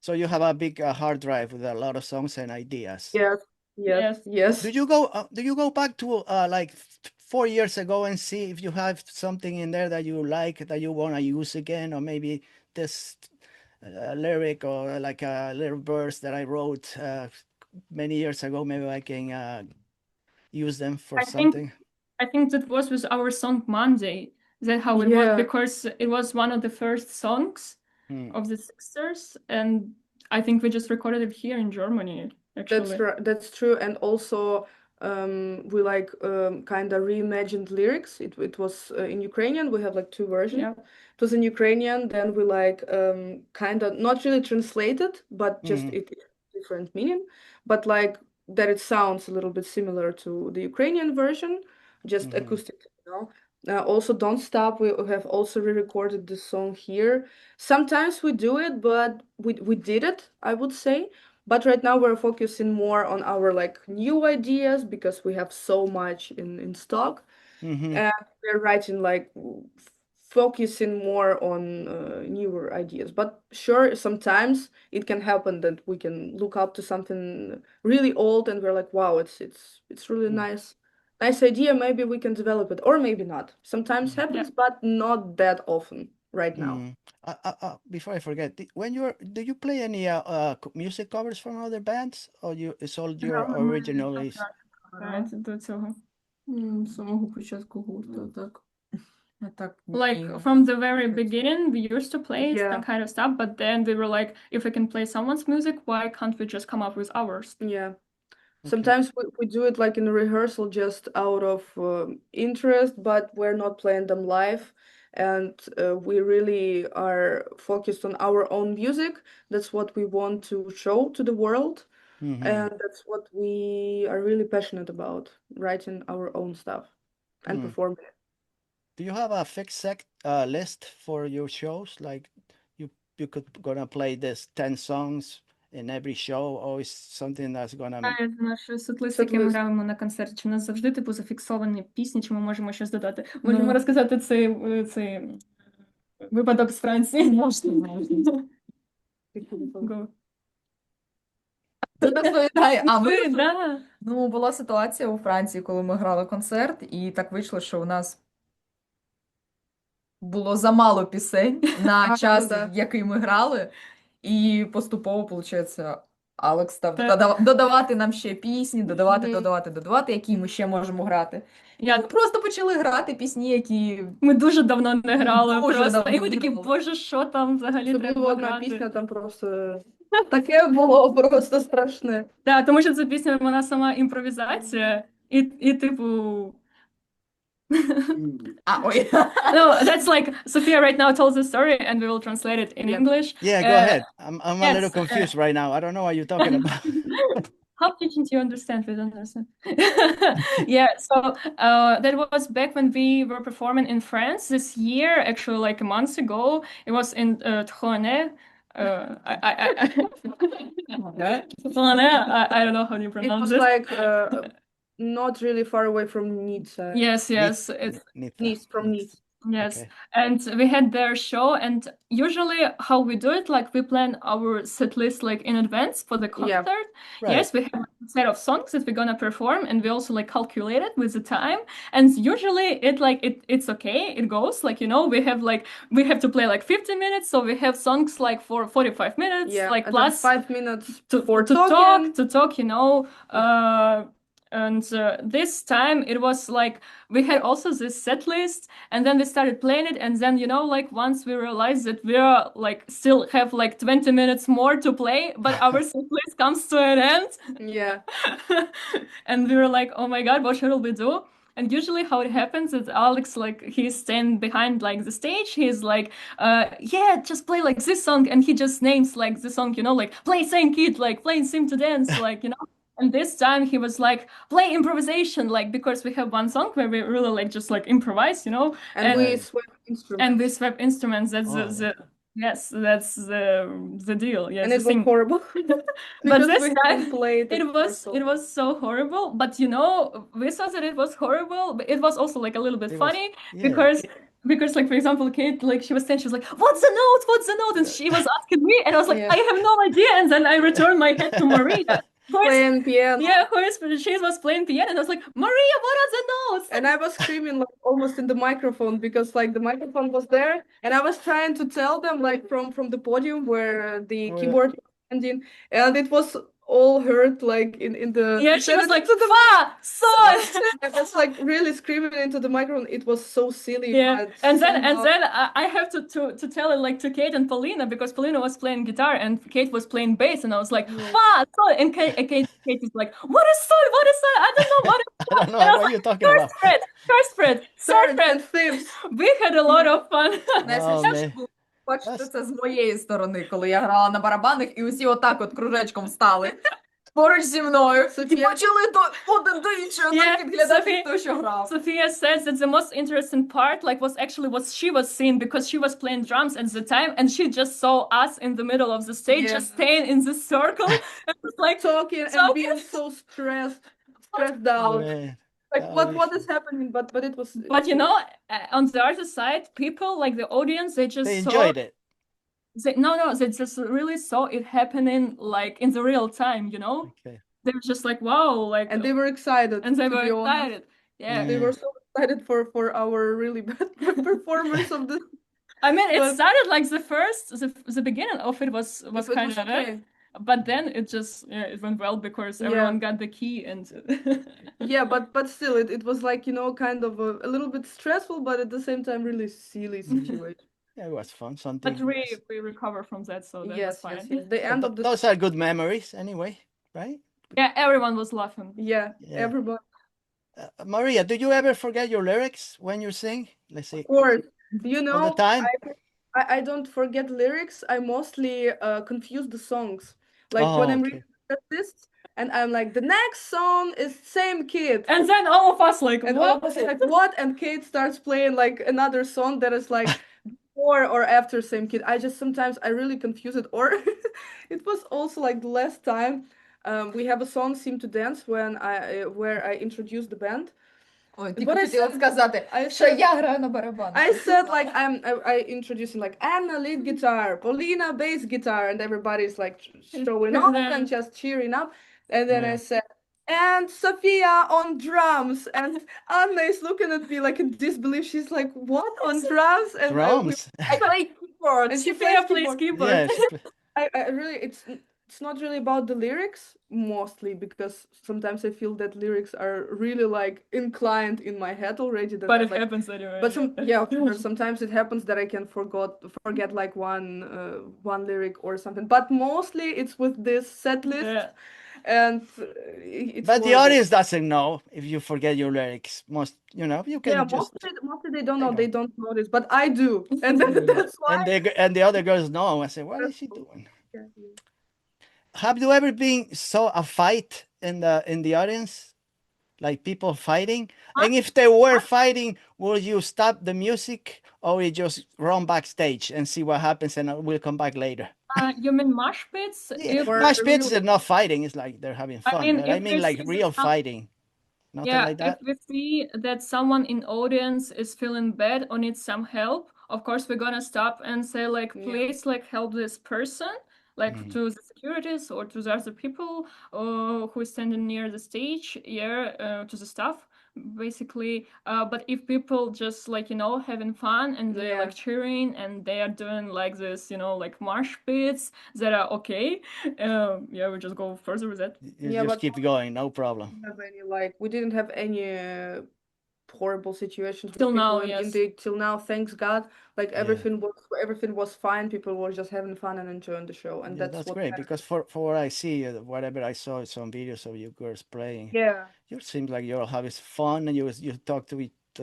So you have a big hard drive with a lot of songs and ideas. Yes. Do you go back to like 4 years ago and see if you have something in there that you like that you want to use again, or maybe this lyric or like a little verse that I wrote many years ago, maybe I can use them for something? I think that was with our song Monday. That's how it was, because it was one of the first songs of the Sixsters, and I think we just recorded it here in Germany, actually. That's true. And also we like kind of reimagined lyrics. It was in Ukrainian. We have like two versions. Yeah. It was in Ukrainian, then we like kind of not really translated, but just it different meaning, but like that it sounds a little bit similar to the Ukrainian version, just acoustic, you know. Also Don't Stop, we have also re-recorded the song here. Sometimes we do it, but we did it, I would say. But right now we're focusing more on our like new ideas because we have so much in stock. And we're writing like focusing more on newer ideas. But sure, sometimes it can happen that we can look up to something really old and we're like, wow, it's really nice idea. Maybe we can develop it, or maybe not. Sometimes happens, but not that often right now. Before I forget, do you play any music covers from other bands, or it's all your original? До цього. З самого початку гурту, так. Like from the very beginning, we used to play that kind of stuff, but then we were like, if we can play someone's music, why can't we just come up with ours? Yeah. Sometimes we do it like in a rehearsal just out of interest, but we're not playing them live. And we really are focused on our own music. That's what we want to show to the world. And that's what we are really passionate about, writing our own stuff and performing it. Do you have a fixed set list for your shows? Like you could gonna play this 10 songs in every show, or is something that's gonna... Наші сет-лист, який ми граємо на концерті, чи в нас завжди типу зафіксовані пісні, чи ми можемо щось додати? Можемо розказати цей випадок з Франції? Можна. Розповідає, а ви? Ну, була ситуація у Франції, коли ми грали концерт, і так вийшло, що у нас було замало пісень на час, да. в який ми грали, і поступово, виходить, Алекс став Так. додавати нам ще пісні, додавати, Мгм. додавати, які ми ще можемо грати. І Я- ми просто почали грати пісні, які Ми дуже давно не грали Дуже просто. давно І ми не такі, грали. боже, що там взагалі Це треба була одна грати? пісня, там просто таке було просто страшне. Так, тому що ця пісня, вона сама імпровізація, і типу. ой. No, that's like Sophia right now tells the story and we will translate it in Yeah. English. Yeah, go ahead. I'm a little yes, confused right now. I don't know what you're talking about. How didn't you understand? We don't understand. Yeah, so that was back when we were performing in France this year, actually like a month ago. It was in Troublemakers. I don't know how you It pronounce was it. like not really far away from Nice. Yes, it's Nice, from Nice. yes. Okay. And we had their show, and usually how we do it, like we plan our set list like in advance for the concert. Right. Yes, we have a set of songs that we're gonna perform, and we also like calculate it with the time. And usually it's okay, it goes like, you know, we have to play like 50 minutes, so we have songs like for 45 minutes, Yeah, like and then plus 5 minutes to talk, you know. And this time it was like we had also this set list, and then we started playing it, and then, you know, like once we realized that we are like still have like 20 minutes more to play, but our set list comes to an end. Yeah. And we were like, oh my god, what should we do? And usually how it happens is Alex, like, he's standing behind like the stage, he's like, yeah, just play like this song, and he just names like the song, you know, like play Same Kid, like play Sim to Dance, like, you know. And this time he was like, play improvisation, like, because we have one song where we really like just like improvise, you know. And we Right. swap instruments. And we swap instruments. That's Oh, yes, that's the deal. Yes, And the it was thing. horrible. But Because this we time hadn't played it was so horrible. But you know, we thought that it was horrible, but it was also like a little bit It was- funny yeah. because like, for example, Kate, like, she was saying, she was like, what's the note, what's the note? And she was asking me, and I was like, Yeah. I have no idea. And then I returned my head to Maria, who is, Playing piano. yeah, she was playing piano, and I was like, Maria, what are the notes? And I was screaming like almost in the microphone because like the microphone was there, and I was trying to tell them like from the podium where the Oh, yeah. keyboard was standing, and it was all heard like in the Yeah, she was like, to the fa, sol. I was like really screaming into the microphone. It was so silly. Yeah, but and somehow- then I have to tell it like to Kate and Paulina, because Paulina was playing guitar and Kate was playing bass, and I was like, fa, sol, and Kate is like, what is sol? What is sol? I don't know what is I don't know And I was what like, you're talking about. first fret, third Third fret. and fifth. We had a lot of fun. Найсмішніше man. було, бачите, це з моєї сторони, коли я грала на барабанах, і усі отак от кружечком стали поруч зі мною. І Софія- почали один до іншого Yeah, підглядати, Софі- хто що грав. Sophia says that the most interesting part, like, was actually what she was seeing, because she was playing drums at the time, and she just saw us in the middle of the stage, Yeah. just staying in this circle, and was like, talking and Talking. being so stressed out. Man. Like Oh, what yeah. is happening? But it was. but you know, on the other side, people, like the audience, they just They saw, enjoyed it. they just really saw it happening, like, in the real time, you know. Okay. They were just like, wow, like, And they were excited. and they to were be honest. excited. Yeah. They Yeah. were so excited for our really bad performance of this. I mean, it But- started like the beginning of it was It was kind of okay. but then it just, yeah, it went well because Yeah. everyone got the key and Yeah, but still, it was like, you know, kind of a little bit stressful, but at the same time, really silly situation. Yeah, it was fun. Something. but we recover from that, so that Yes, was fine. yes, yes. The end of the. Those are good memories, anyway, right? Yeah, everyone was laughing. Yeah, Yeah. everybody. Maria, do you ever forget your lyrics when you sing? Let's see. Of course. You All know, the time? I don't forget lyrics. I mostly confuse the songs. Like when Oh, I'm okay. reading the list, and I'm like, the next song is Same Kid. And then all of us like, And all what? of us are like, what? And Kate starts playing like another song that is like before or after Same Kid. I just sometimes I really confuse it. Or it was also like the last time we have a song Seem to Dance where I introduced the band. Ой, тільки What I хотіла said- сказати, I що said- я граю на барабанах. I said like I introducing like Anna lead guitar, Paulina bass guitar, and everybody's like showing off then- and just cheering up. And then I Yeah. said and Sophia on drums, and Anna is looking at me like in disbelief. She's like, "What on drums?" And Drums. I play keyboard. and she Sophia plays plays keyboard. keyboard. Yeah, I really it's not really about the lyrics mostly, because sometimes I feel that lyrics are really like inclined in my head already. That But I'm it like, happens anyway. but of course, sometimes it happens that I can forget like one lyric or something. But mostly it's with this set list, Yeah. and it's but the horrible. audience doesn't know if you forget your lyrics. Most, you can Yeah, just. mostly they don't know. They They don't notice, but I do, and that's why. And the other girls know. I say, what is she doing? Have you ever been saw a fight in the audience, like people fighting? And if they were fighting, will you stop the music or you just run backstage and see what happens, and we'll come back later? You mean mosh pits? Yeah, If mosh pits are not fighting. It's like they're having I fun. mean, But I if mean, we like see real some- fighting. Nothing yeah, like that. if we see that someone in audience is feeling bad or needs some help, of course we're gonna stop and say like, please, like help this person, like to the securities or to the other people who is standing near the stage, to the staff, basically. But if people just like having fun and they're like cheering and they are doing like this, like marsh pits that are okay, we just go further with that. You Yeah, just but keep going, no problem. we didn't have any horrible situations with Till people now, in yes. the till now, thanks God. Like everything was fine. People were just having fun and enjoying the show, and Yeah, that's that's what great matters. because for what I see, whatever I saw some videos of you girls playing, Yeah. you seem like you're all having fun and you talk to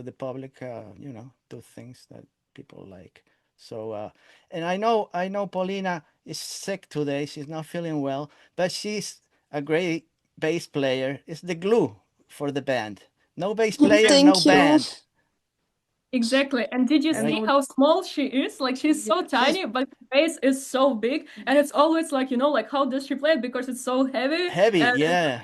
the public, do things that people like. So and I know Paulina is sick today. She's not feeling well, but she's a great bass player. It's the glue for the band. No bass player, no Thank you. band. Exactly. And did you see how small she is? Like she's so tiny, but the bass is so big. And it's always like, like how does she play it? Because it's so heavy. Heavy, and yeah.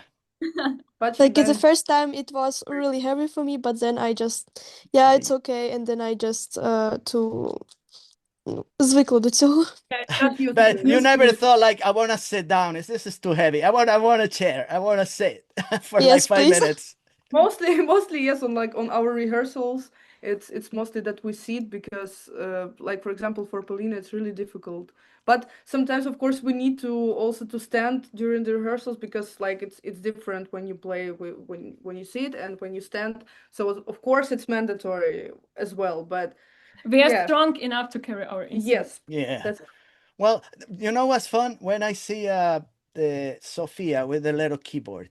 But Like the first time it was really heavy for me, but then I just, yeah, it's okay. And then I just звикла до цього. But you never thought like, I want to sit down. This is too heavy. I want a chair. I want to sit for like Yes, 5 please. minutes. Mostly yes, on our rehearsals it's mostly that we sit because like for example for Paulina it's really difficult, but sometimes of course we need to also to stand during the rehearsals because like it's different when you play when you sit and when you stand, so of course it's mandatory as well, but we are strong enough to carry our instruments. Yeah. Well, you know what's fun? When I see the Sophia with the little keyboard,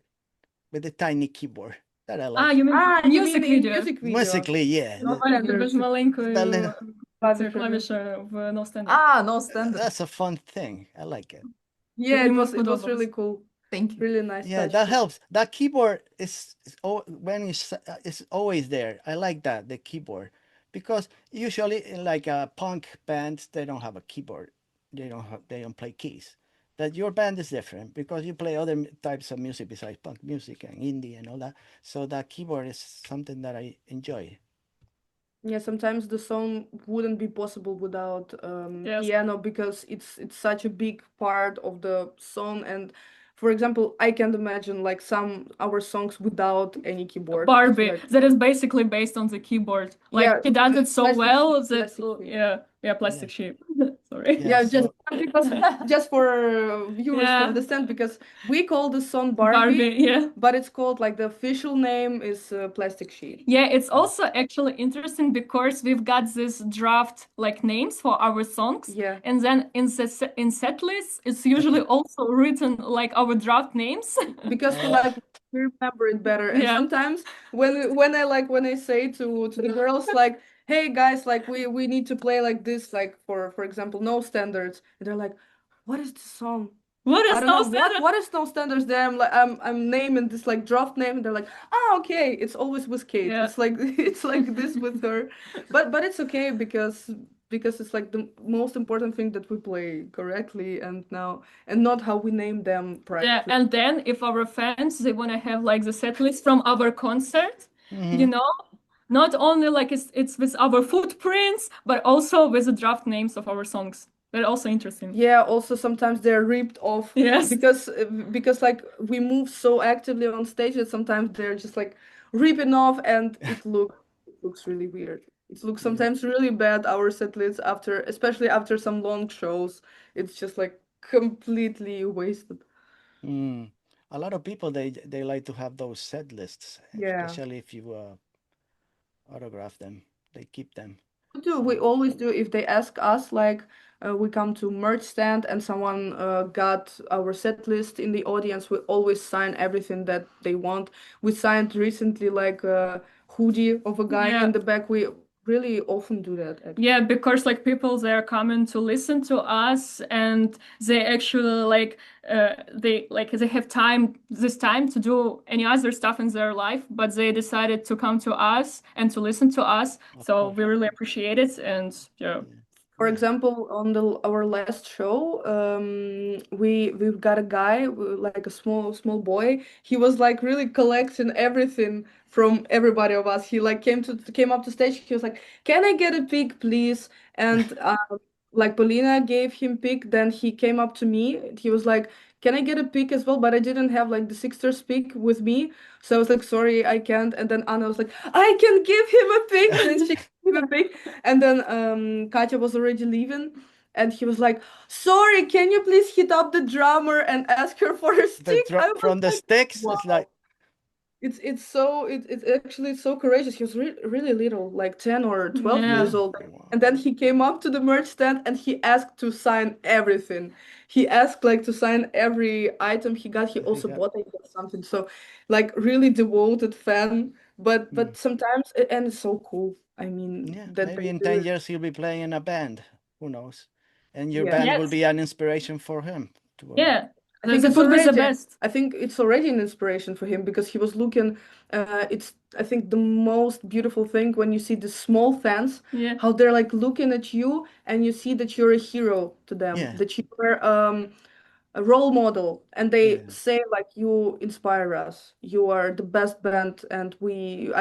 with the tiny keyboard that I like. You mean music video? Music video. Musically, yeah. Дуже маленькою Клавішою. клавішою в no standard. No standard. That's a fun thing. I like it. Yeah, it was really cool. Thank you. Really nice. Yeah, touch. that helps. That keyboard is when it's always there. I like that, the keyboard, because usually in like a punk bands they don't have a keyboard. They don't play keys. But your band is different because you play other types of music besides punk music and indie and all that. So that keyboard is something that I enjoy. Yeah, sometimes the song wouldn't be possible without Yes. piano because it's such a big part of the song. And for example, I can't imagine like our songs without any keyboard. Barbie, Like, that is basically based on the keyboard. Like Yeah, he does it so plastic well sheet, that plastic sheet. plastic sheet. Sorry. Yeah, just so- because just for viewers to Yeah. understand, because we call the song Barbie, Barbie, yeah. but it's called like the official name is Plastic Sheet. Yeah, it's also actually interesting because we've got this draft like names for our songs. Yeah. And then in set lists, it's usually also written like our draft names. Because we remember it better. And Yeah. sometimes when I say to the girls like, hey guys, like we need to play like this, like for example, no standards, and they're like, what is the song? What I is don't know no standard? what is no standards. Then I'm naming this like draft name, and they're like, okay, it's always with Kate. Yeah. It's like this with her, but it's okay because it's like the most important thing that we play correctly and not how we name them Yeah, practically. and then if our fans they want to have like the set list from our concert, not only like it's with our footprints, but also with the draft names of our songs. But also interesting. Yeah, also sometimes they're ripped off Yes. because like we move so actively on stage that sometimes they're just like ripping off and it looks really weird. It looks sometimes really bad, our set lists after, especially after some long shows. It's just like completely wasted. A lot of people they like to have those set lists, Yeah. especially if you autograph them. They keep them. We always do. If they ask us, like we come to merch stand and someone got our set list in the audience, we always sign everything that they want. We signed recently like a hoodie of a guy Yeah. in the back. We really often do that, actually. Yeah, because like people they're coming to listen to us and they actually like they have this time to do any other stuff in their life, but they decided to come to us and to listen to us. So we really appreciate it. And yeah. For example, on our last show, we've got a guy, like a small boy. He was like really collecting everything from everybody of us. He like came up to stage. He was like, "Can I get a pic, please?" And like Polina gave him pic. Then he came up to me. He was like, "Can I get a pic as well?" But I didn't have like the Sixsters pic with me, so I was like, "Sorry, I can't." And then Anna was like, "I can give him a pic." And she gave him a pic. And then Katya was already leaving, and he was like, "Sorry, can you please hit up the drummer and ask her for her stick?" I was From the like, sticks, wow. it's like It's actually so courageous. He was really little, like 10 or 12 Yeah. years old. wow. And then he came up to the merch stand and he asked to sign everything. He asked like to sign every item he got. He also bought I guess, something. So like really devoted fan. But sometimes and it's so cool. I mean Yeah, that maybe they in do 10 it. years he'll be playing in a band. Who knows? And your Yeah. band will Yes. be an inspiration for him. Yeah. I think That it's would be the already. best. I think it's already an inspiration for him because he was looking. It's I think the most beautiful thing when you see the small fans, Yeah. how they're like looking at you and you see that you're a hero to them, Yeah. that you are a role model, and they Yeah. say like you inspire us. You are the best band, and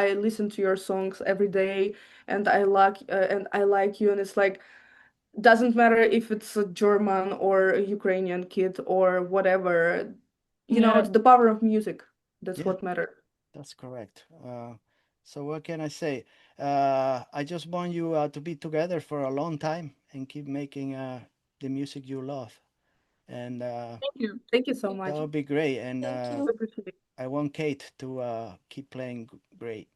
I listen to your songs every day, and I like you, and it's like doesn't matter if it's a German or a Ukrainian kid or whatever. You know, Yeah. it's the power of music. That's Yeah. what matters. That's correct. So what can I say? I just want you to be together for a long time and keep making the music you love. And Thank you. Thank you so that much. would be great. And Thank you. Appreciate it. I want Kate to keep playing great.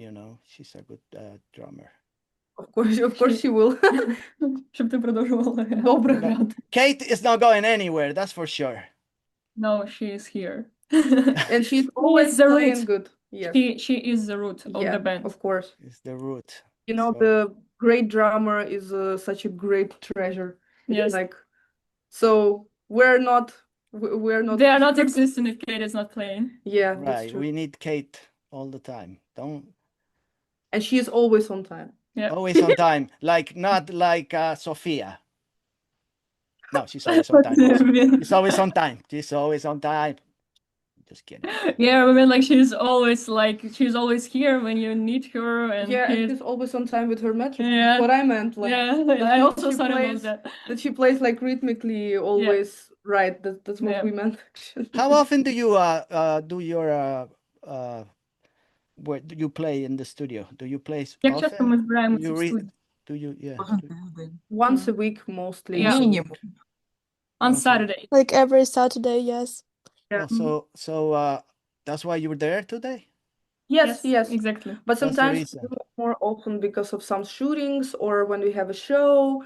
You know, she's a good drummer. Of course she will. Щоб ти продовжувала Добре But грати. Kate is not going anywhere, that's for sure. No, she is here. And she's She always is the playing root. good. Yes. She is the root of Yeah, the band. of course. It's the root. You know, So, the great drummer is such a great treasure. Yes. Like, so we're not. They are not existing if Kate is not playing. Yeah, that's right. true. We need Kate all the time. Don't And she is always on time. Yeah. always on time. Not like Sophia. No, she's always on time. Also. She's always on time. She's always on time. Just kidding. Yeah, I mean, like she's always here when you need her, and Yeah, and she's always on time with her metric. Yeah. That's what I meant. Like, yeah. that I also she thought about plays- that. that she plays like rhythmically always right. That's what Yeah. we meant actually. How often do you do your where do you play in the studio? Do you play Як часто often? ми збираємося You в read- студії? Do you yeah? Кожен do- тиждень. Once a week mostly. Yeah. Мінімум. On Once a week. Saturday. Like every Saturday, yes. Yeah. So that's why you were there today? Yes. Exactly. But That's the sometimes we reason. do it more often because of some shootings or when we have a show,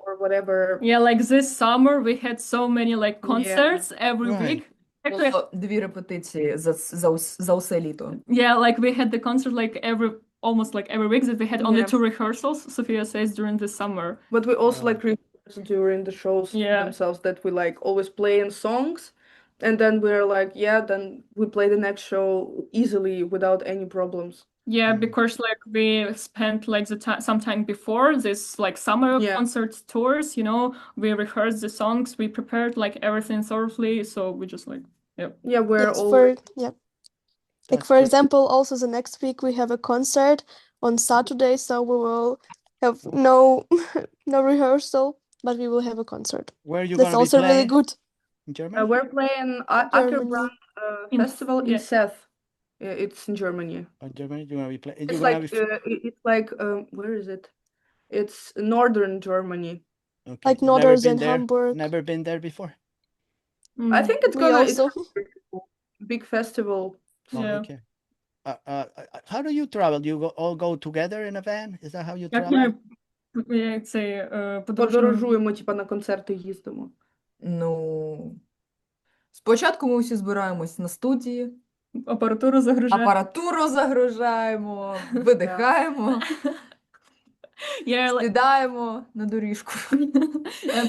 or whatever. Yeah, like this summer we had so many like concerts every Right. week. Actually, Було 2 репетиції за усе літо. yeah, like we had the concert like almost like every week that we had only Yeah. 2 rehearsals, Sophia says, during the summer. But we also Oh. like rehearse during the shows Yeah. themselves that we like always play in songs. And then we're like, yeah, then we play the next show easily without any problems. Yeah, because like we spent like some time before this like summer Yeah. concert tours, you know, we rehearsed the songs, we prepared like everything thoroughly, so we just like Yeah, we're Yes, always Like That's for good. example, also the next week we have a concert on Saturday, so we will have no rehearsal but we will have a concert. Where are you That's gonna be also really playing? good. In Germany? We're playing Germany. Ackerbrand In- Festival in yeah. Seth. It's in Germany. In Germany? You're gonna be playing. It's like where is it? It's northern Germany. Okay. Like You've never Norders been and there? Hamburg. Never been there before? I think it's We gonna also. big festival. Oh, Yeah. okay. How do you travel? You all go together in a van? Is that how you Як travel? це подорожуємо? Подорожуємо, типа на концерти їздимо. Ну, спочатку ми всі збираємось на студії, Апаратуру загружаємо. апаратуру загружаємо, видихаємо, Yeah, сідаємо на доріжку.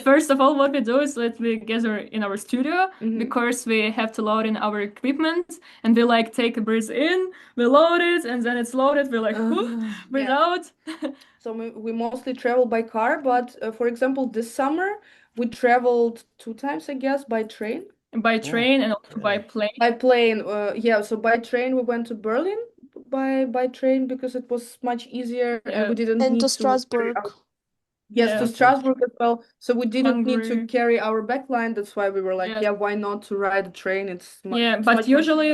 first of all, what we do is that we gather in our studio Mhm. because we have to load in our equipment and we like take a breath in, we load it, and then it's loaded, we like breathe Yeah. out. So we mostly travel by car, but for example, this summer we traveled 2 times, I guess, by train. By train and also by really? plane. By plane, yeah. So by train we went to Berlin by train because it was much easier and we didn't And need to carry Strasbourg. our- Yes, Yeah. to Okay. Strasbourg as well. So we didn't need to Hungary. carry our backline. That's why we were like, Yes. yeah, why not to ride a train? It's Yeah, it's but much more- usually,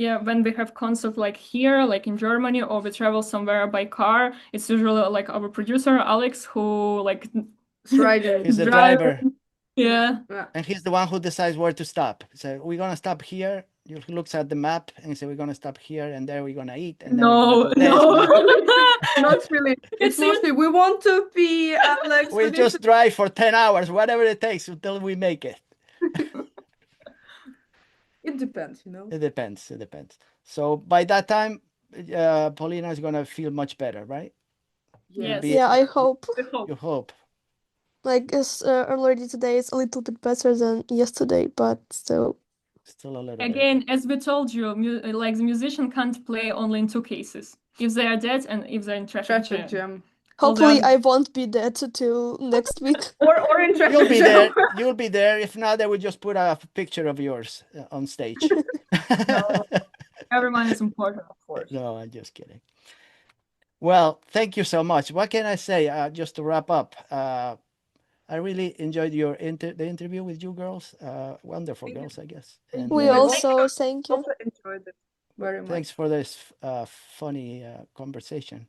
yeah, when we have concert like here, like in Germany, or we travel somewhere by car, it's usually like our producer Alex who like it's riding. He's the drive- driver, yeah. and he's the one who decides where to stop. So we're gonna stop here. He looks at the map and say we're gonna stop here, and there we're gonna eat, and then we're No, gonna do this. no. Not really. It's mostly we want to be Alex. We need just to- drive for 10 hours, whatever it takes until we make it. It depends, you know. It depends. It depends. So by that time, Paulina is gonna feel much better, right? Yes. Be- Yeah, I hope. We hope. You hope. Like already today, it's a little bit better than yesterday, but still. Still a little bit. Again, as we told you, like the musician can't play only in 2 cases: if they are dead and if they're in traffic Traffic jam. jam. Hopefully, Although- I won't be dead till next week. Or in traffic You'll be jam. there. You'll be there. If not, they will just put a picture of yours on stage. Everyone is important, of course. No, I'm just kidding. Well, thank you so much. What can I say? Just to wrap up, I really enjoyed the interview with you girls. Wonderful Thank you. girls, I guess. And, We also thank you. Also enjoyed it very much. thanks for this funny conversation.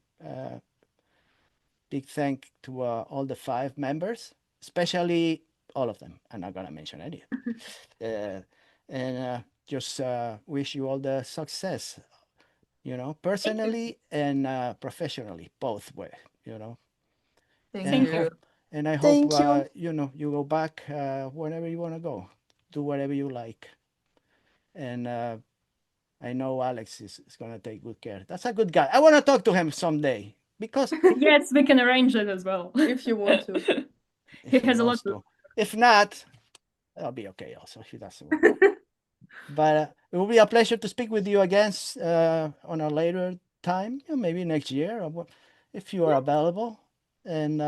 Big thank to all the 5 members, especially all of them. I'm not gonna mention any. And just wish you all the success, personally and professionally, both way, Thank And you. hope- And I Thank hope you. you go back whenever you want to go, do whatever you like, and I know Alex is gonna take good care. That's a good guy. I want to talk to him someday because Yes, we can arrange it as well. If you want to. if He has a lot wants to. If not, that'll be okay. Also, if he doesn't want. But it will be a pleasure to speak with you again on a later time, maybe next year, if you are available, and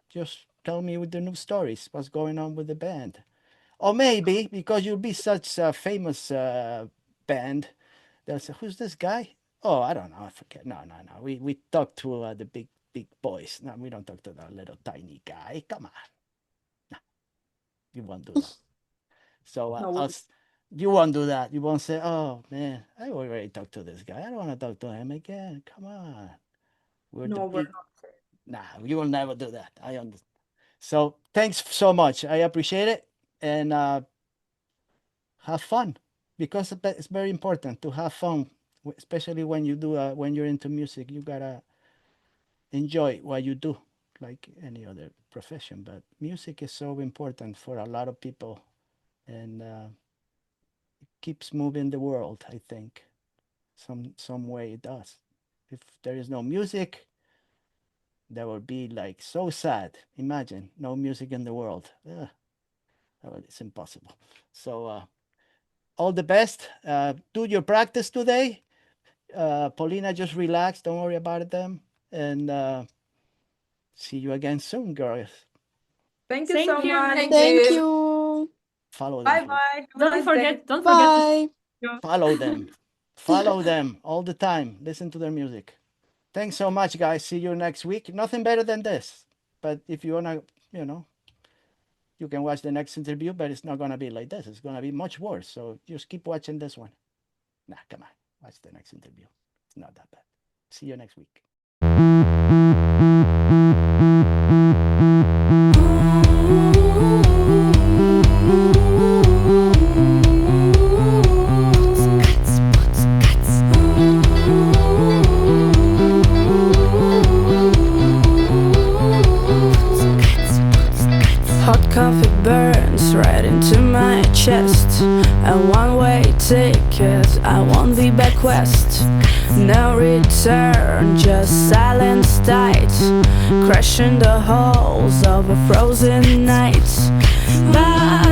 just tell me with the new stories, what's going on with the band, or maybe because you'll be such a famous band, they'll say, "Who's this guy?" Oh, I don't know. I forget. No. We talk to the big boys. No, we don't talk to the little tiny guy. Come on, no, you won't do that. So No, you won't do that. You won't say, "Oh man, I already talked to this guy. I don't want to talk to him again." Come on. We're the No, we're big- Nah, you will never do that. I understand. So thanks so much. I appreciate it, and have fun, because it's very important to have fun, especially when you do when you're into music. You gotta enjoy what you do, like any other profession. But music is so important for a lot of people, and it keeps moving the world. I think some way it does. If there is no music, that would be like so sad. Imagine no music in the world. It's impossible. So all the best. Do your practice today. Paulina, just relax. Don't worry about them. And see you again soon, girls. Thank you Thank so you. much. Thank you. you. Follow them. Bye please. bye. Don't forget to Bye. Follow them. Follow them all the time. Listen to their music. Thanks so much, guys. See you next week. Nothing better than this. But if you wanna, You can watch the next interview, but it's not going to be like this. It's going to be much worse. So just keep watching this one. Nah, come on. Watch the next interview. It's not that bad. See you next week. Hot coffee burns right into my chest. A one-way ticket, I won't be back west. No return, just silence tight, crashing the halls of a frozen night. But